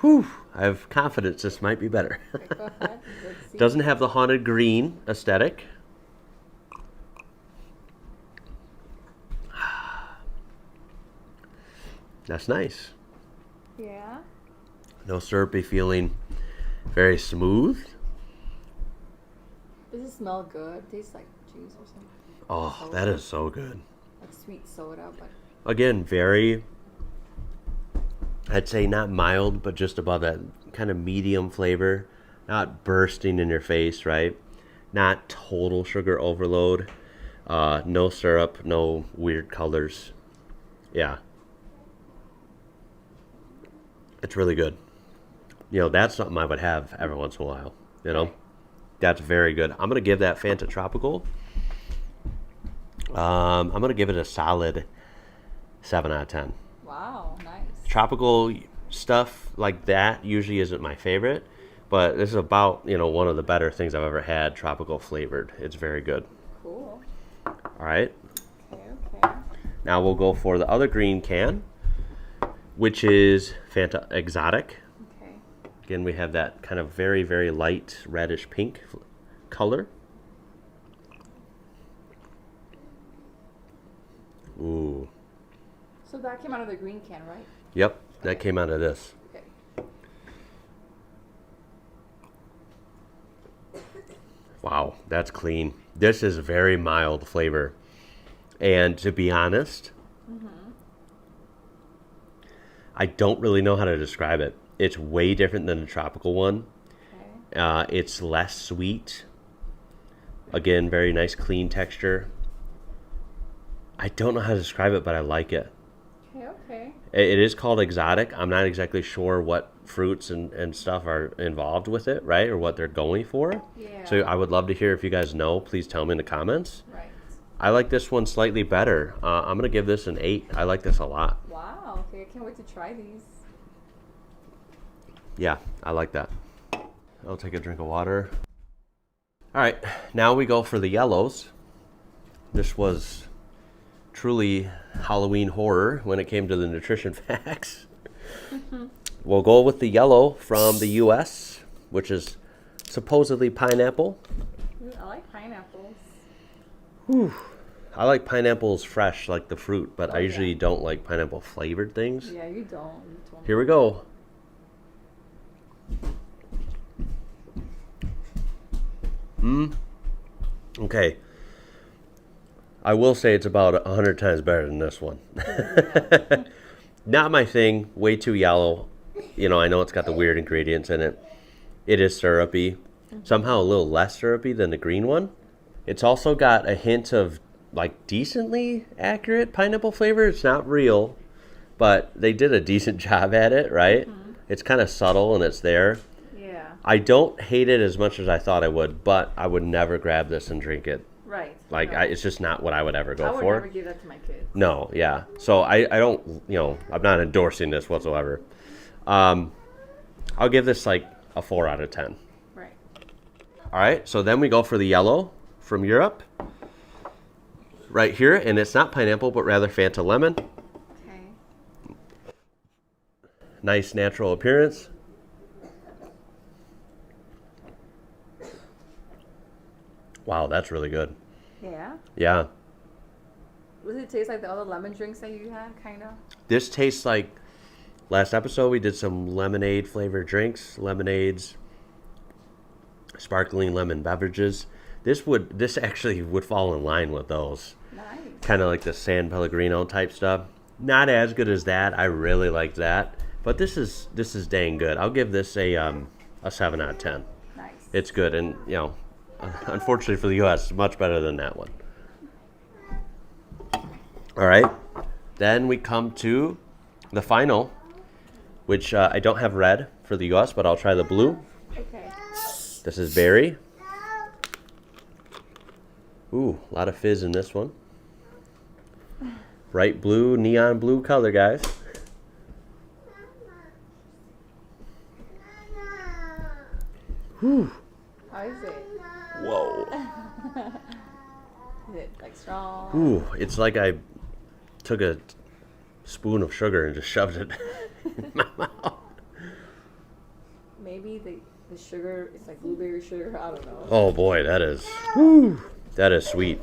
Whew. I have confidence this might be better. Okay, go ahead. Let's see. Doesn't have the haunted green aesthetic. That's nice. Yeah. No syrupy feeling. Very smooth. Does it smell good? Tastes like juice or something. Oh, that is so good. Like sweet soda, but Again, very, I'd say not mild, but just above that kind of medium flavor. Not bursting in your face, right? Not total sugar overload. No syrup, no weird colors. Yeah. It's really good. You know, that's something I would have every once in a while, you know? That's very good. I'm going to give that Fanta Tropical. I'm going to give it a solid 7 out of 10. wow, nice. Tropical stuff like that usually isn't my favorite, but this is about, you know, one of the better things I've ever had, tropical flavored. It's very good. Cool. All right. Okay, okay. Now we'll go for the other green can, which is Fanta Exotic. Okay. Again, we have that kind of very, very light reddish pink color. Ooh. So that came out of the green can, right? Yep, that came out of this. Okay. Wow, that's clean. This is very mild flavor. And to be honest, I don't really know how to describe it. It's way different than the tropical one. Okay. It's less sweet. Again, very nice clean texture. I don't know how to describe it, but I like it. Okay, okay. It is called exotic. I'm not exactly sure what fruits and stuff are involved with it, right? Or what they're going for. Yeah. So I would love to hear if you guys know. Please tell me in the comments. Right. I like this one slightly better. I'm going to give this an 8. I like this a lot. Wow, okay, I can't wait to try these. Yeah, I like that. I'll take a drink of water. All right, now we go for the yellows. This was truly Halloween horror when it came to the nutrition facts. We'll go with the yellow from the US, which is supposedly pineapple. Ooh, I like pineapples. Whew. I like pineapples fresh, like the fruit, but I yeah. usually don't like pineapple flavored things. Yeah, you don't. Here we go. Okay. I will say it's about 100 times better than this one. Not my thing. Way too yellow. You know, I know it's got the weird ingredients in it. It is syrupy. Somehow a little less syrupy than the green one. It's also got a hint of, like, decently accurate pineapple flavor. It's not real, but they did a decent job at it, right? It's kind of subtle and it's there. Yeah. I don't hate it as much as I thought I would, but I would never grab this and drink it Right. Like, right. it's just not what I would ever go I would for. never give that to my kids. No, yeah. So I don't, I'm not endorsing this whatsoever. I'll give this like a 4 out of 10. Right. All right, so then we go for the yellow from Europe. Right here, and it's not pineapple, but rather Fanta lemon. Okay. Nice natural appearance. Wow, that's really good. Yeah. Yeah. Does it taste like the other lemon drinks that you had, kind of? This tastes like last episode we did some lemonade flavored drinks, lemonades, sparkling lemon beverages. This actually would fall in line with those. Nice. Kind of like the San Pellegrino type stuff. Not as good as that. I really liked that, but this is dang good. I'll give this a 7 out of 10. Nice. It's good, and unfortunately for the U.S., much better than that one. All right, then we come to the final, which I don't have red for the U.S., but I'll try the blue. Okay. This is berry. Ooh, a lot of fizz in this one. Bright blue, neon blue color, guys. Whew. How is it? Whoa. Is it like strong? Ooh, it's like I took a spoon of sugar and just shoved it in my mouth. Maybe the sugar, it's like blueberry sugar, I don't know. Oh boy, that is sweet.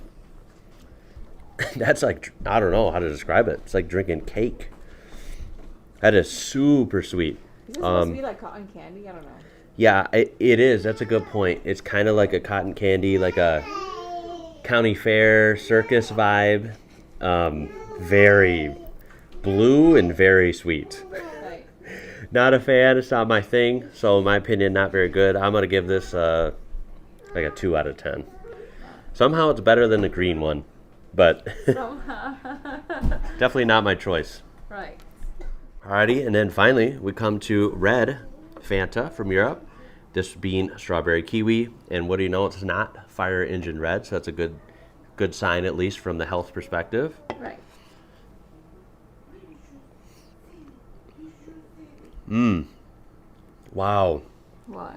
That's like, I don't know how to describe it. It's like drinking cake. That is super sweet. Is it supposed to be like cotton candy? I don't know. Yeah, it is. That's a good point. It's kind of like a cotton candy, like a county fair circus vibe. Very blue and very sweet. Right. Not a fan. It's not my thing. So in my opinion, not very good. I'm going to give this like a 2 out of 10. Somehow it's better than the green one, but definitely not my choice. Right. Alrighty, and then finally we come to red Fanta from Europe. This being strawberry kiwi, and what do you know? It's not fire engine red, so that's a good sign, at least from the health perspective. Right. Wow, What?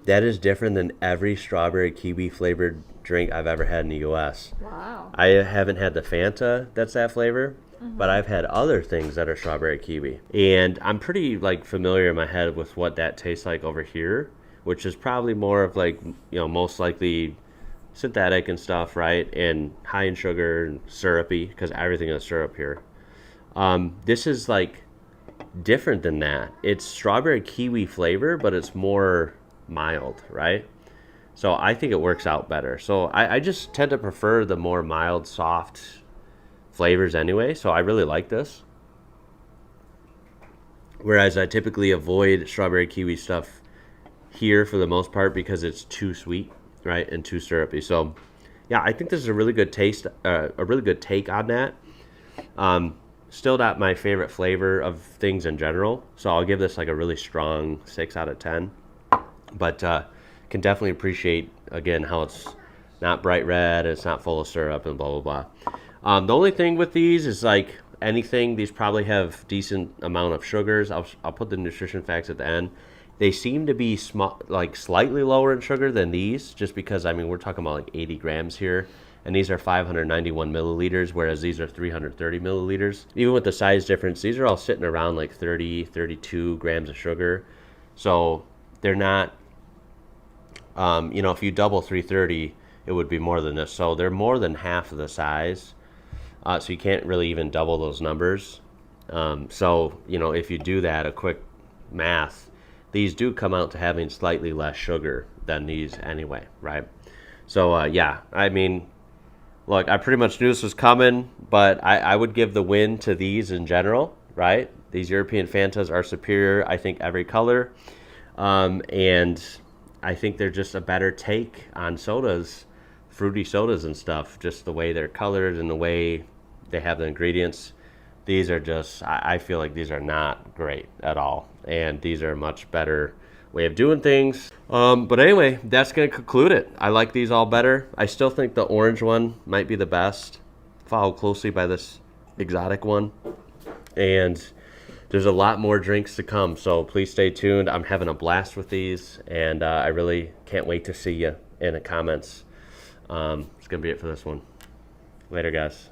that is different than every strawberry kiwi flavored drink I've ever had in the U.S. Wow. I haven't had the Fanta that's that flavor, but I've had other things that are strawberry kiwi, and I'm pretty familiar in my head with what that tastes like over here, which is probably more of most likely synthetic and stuff, right? And high in sugar and syrupy, because everything is syrup here. This is different than that. It's strawberry kiwi flavor, but it's more mild, right? So I think it works out better. So I just tend to prefer the more mild, soft flavors anyway. So I really like this. Whereas I typically avoid strawberry kiwi stuff here for the most part because it's too sweet, right? And too syrupy. So yeah, I think this is a really good taste, a really good take on that. Still not my favorite flavor of things in general. So I'll give this a really strong 6 out of 10. But can definitely appreciate, again, how it's not bright red, it's not full of syrup, and blah, blah, blah. The only thing with these is, anything, these probably have decent amount of sugars. I'll put the nutrition facts at the end. They seem to be slightly lower in sugar than these, just because, we're talking about 80 grams here. And these are 591 milliliters, whereas these are 330 milliliters. Even with the size difference, these are all sitting around 30, 32 grams of sugar. So they're not, if you double 330, it would be more than this. So they're more than half of the size. So you can't really even double those numbers. So, if you do that, a quick math, these do come out to having slightly less sugar than these anyway, right? So, yeah, look, I pretty much knew this was coming, but I would give the win to these in general, right? These European Fantas are superior, I think, every color. And I think they're just a better take on sodas, fruity sodas and stuff, just the way they're colored and the way they have the ingredients. These are just, I feel like these are not great at all. And these are much better way of doing things. But anyway, that's going to conclude it. I like these all better. I still think the orange one might be the best, followed closely by this exotic one. And there's a lot more drinks to come, so please stay tuned. I'm having a blast with these, and I really can't wait to see you in the comments. It's going to be it for this one. Later, guys.